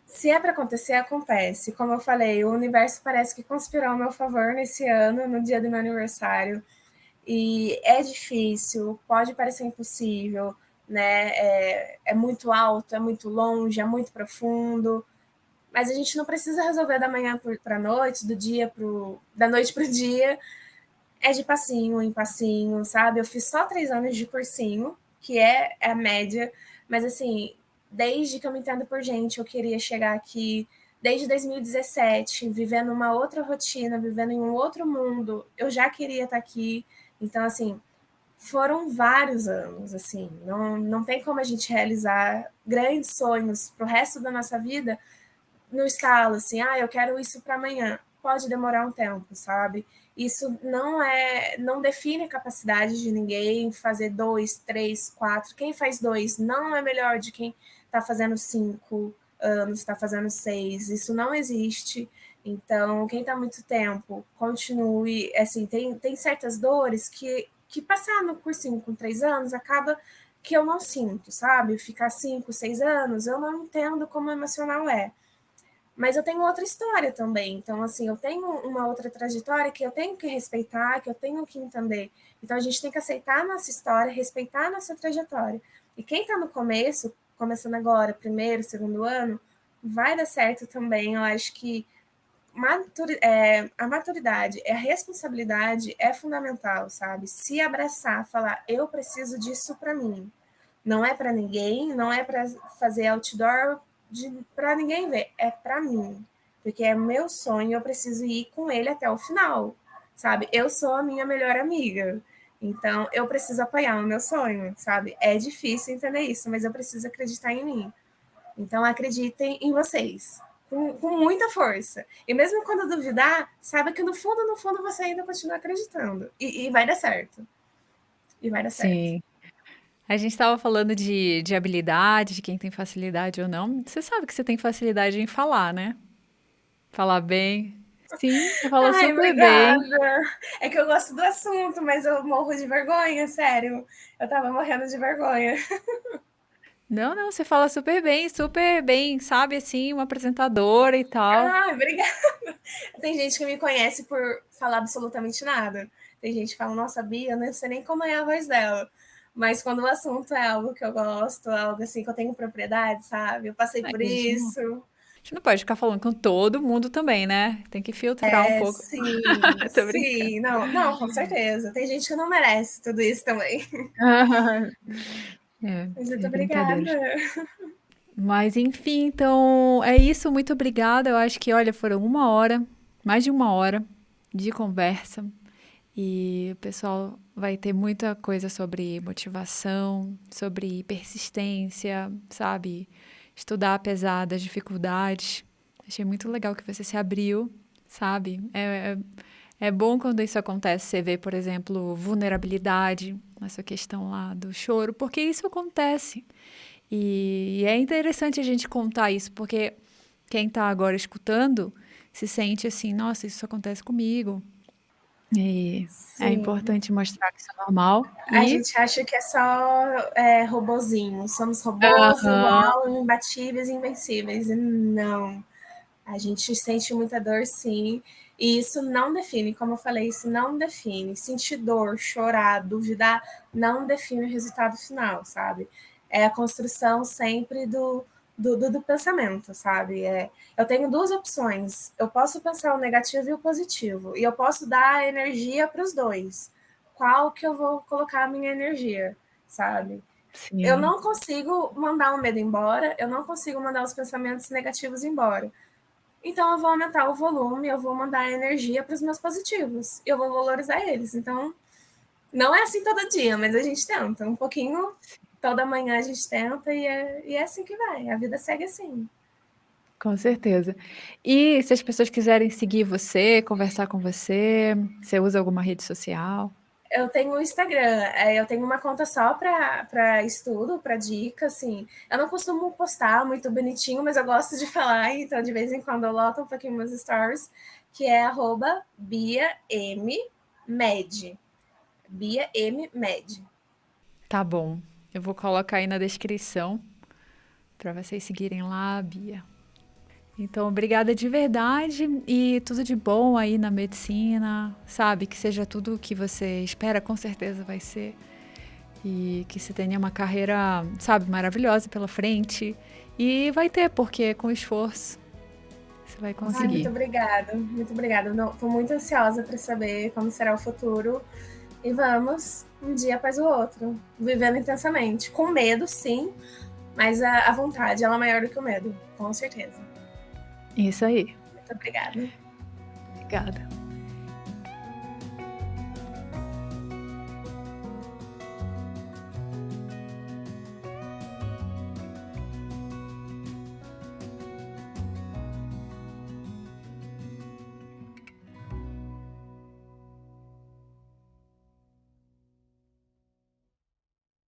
Speaker 1: se é para acontecer, acontece. Como eu falei, o universo parece que conspirou ao meu favor nesse ano, no dia do meu aniversário. E é difícil, pode parecer impossível, né? É muito alto, é muito longe, é muito profundo. Mas a gente não precisa resolver da manhã para a noite, da noite para o dia, é de passinho em passinho, sabe? Eu fiz só 3 anos de cursinho, que é a média, mas assim, desde que eu me entendo por gente, eu queria chegar aqui, desde 2017, vivendo uma outra rotina, vivendo em um outro mundo, eu já queria estar aqui. Então, assim, foram vários anos, assim, não tem como a gente realizar grandes sonhos para o resto da nossa vida no estalo, assim, eu quero isso para amanhã. Pode demorar um tempo, sabe? Isso não define a capacidade de ninguém fazer 2, 3, 4. Quem faz 2 não é melhor de quem está fazendo 5 anos, está fazendo 6. Isso não existe. Então, quem está muito tempo, continue. Assim, tem certas dores que passar no cursinho com 3 anos acaba que eu não sinto, sabe? Ficar 5, 6 anos, eu não entendo como emocional é. Mas eu tenho outra história também. Então, assim, eu tenho uma outra trajetória que eu tenho que respeitar, que eu tenho que entender. Então, a gente tem que aceitar a nossa história, respeitar a nossa trajetória. E quem está no começo, começando agora, primeiro, segundo ano, vai dar certo também. Eu acho que a maturidade, a responsabilidade é fundamental, sabe? Se abraçar, falar, eu preciso disso para mim. Não é para ninguém, não é para fazer outdoor para ninguém ver, é para mim. Porque é meu sonho, eu preciso ir com ele até o final, sabe? Eu sou a minha melhor amiga. Então, eu preciso apoiar o meu sonho, sabe? É difícil entender isso, mas eu preciso acreditar em mim. Então, acreditem em vocês, com muita força. E mesmo quando duvidar, saiba que no fundo, você ainda continua acreditando. E vai dar certo. E vai dar certo.
Speaker 2: Sim. A gente estava falando de habilidade, de quem tem facilidade ou não. Você sabe que você tem facilidade em falar, né? Falar bem. Sim, você fala
Speaker 1: Ai,
Speaker 2: super bem.
Speaker 1: obrigada. É que eu gosto do assunto, mas eu morro de vergonha, sério. Eu tava morrendo de vergonha.
Speaker 2: Não, não, você fala super bem, sabe? Assim, uma apresentadora e tal.
Speaker 1: Ai, obrigada. Tem gente que me conhece por falar absolutamente nada. Tem gente que fala, nossa, Bia, eu não sei nem como é a voz dela. Mas quando o assunto é algo que eu gosto, algo assim que eu tenho propriedade, sabe? Eu passei
Speaker 2: A
Speaker 1: por
Speaker 2: gente não,
Speaker 1: isso.
Speaker 2: a gente não pode ficar falando com todo mundo também, né? Tem que filtrar um
Speaker 1: É,
Speaker 2: pouco.
Speaker 1: sim,
Speaker 2: Tô brincando.
Speaker 1: sim. Não, não, com certeza. Tem gente que não merece tudo isso também.
Speaker 2: É,
Speaker 1: Mas muito
Speaker 2: é
Speaker 1: obrigada.
Speaker 2: brincadeiras. Mas enfim, então é isso. Muito obrigada. Eu acho que, olha, foram uma hora, mais de uma hora de conversa. E o pessoal vai ter muita coisa sobre motivação, sobre persistência, sabe? Estudar apesar das dificuldades. Achei muito legal que você se abriu, sabe? É bom quando isso acontece. Você vê, por exemplo, vulnerabilidade, essa questão lá do choro, porque isso acontece. E é interessante a gente contar isso, porque quem está agora escutando se sente assim, nossa, isso acontece comigo. E é
Speaker 1: Sim.
Speaker 2: importante mostrar que isso é normal.
Speaker 1: A
Speaker 2: E
Speaker 1: gente acha que é só robozinho. Somos robôs
Speaker 2: aham,
Speaker 1: igual, imbatíveis e invencíveis. E não. A gente sente muita dor, sim. E isso não define, como eu falei, isso não define. Sentir dor, chorar, duvidar, não define o resultado final, sabe? É a construção sempre do pensamento, sabe? Eu tenho duas opções. Eu posso pensar o negativo e o positivo. E eu posso dar energia para os dois. Qual que eu vou colocar a minha energia, sabe? Eu
Speaker 2: sim,
Speaker 1: não consigo mandar o medo embora, eu não consigo mandar os pensamentos negativos embora. Então, eu vou aumentar o volume, eu vou mandar energia para os meus positivos, eu vou valorizar eles. Então, não é assim todo dia, mas a gente tenta. Um pouquinho, toda manhã a gente tenta e é assim que vai. A vida segue assim.
Speaker 2: com certeza. E se as pessoas quiserem seguir você, conversar com você, você usa alguma rede social?
Speaker 1: Eu tenho o Instagram, eu tenho uma conta só para estudo, para dica, assim. Eu não costumo postar muito bonitinho, mas eu gosto de falar, então de vez em quando eu loto um pouquinho meus stories, que é @BiaMmed. Bia M. Med.
Speaker 2: Tá bom. Eu vou colocar aí na descrição para vocês seguirem lá, a Bia. Então, obrigada de verdade e tudo de bom aí na medicina, sabe? Que seja tudo o que você espera, com certeza vai ser. E que você tenha uma carreira, sabe, maravilhosa pela frente. E vai ter, porque com esforço você vai
Speaker 1: Ai, muito
Speaker 2: conseguir.
Speaker 1: obrigada, muito obrigada. Estou muito ansiosa para saber como será o futuro. E vamos, um dia após o outro, vivendo intensamente. Com medo, sim, mas a vontade ela é maior do que o medo, com certeza.
Speaker 2: Isso aí.
Speaker 1: Muito obrigada.
Speaker 2: Obrigada.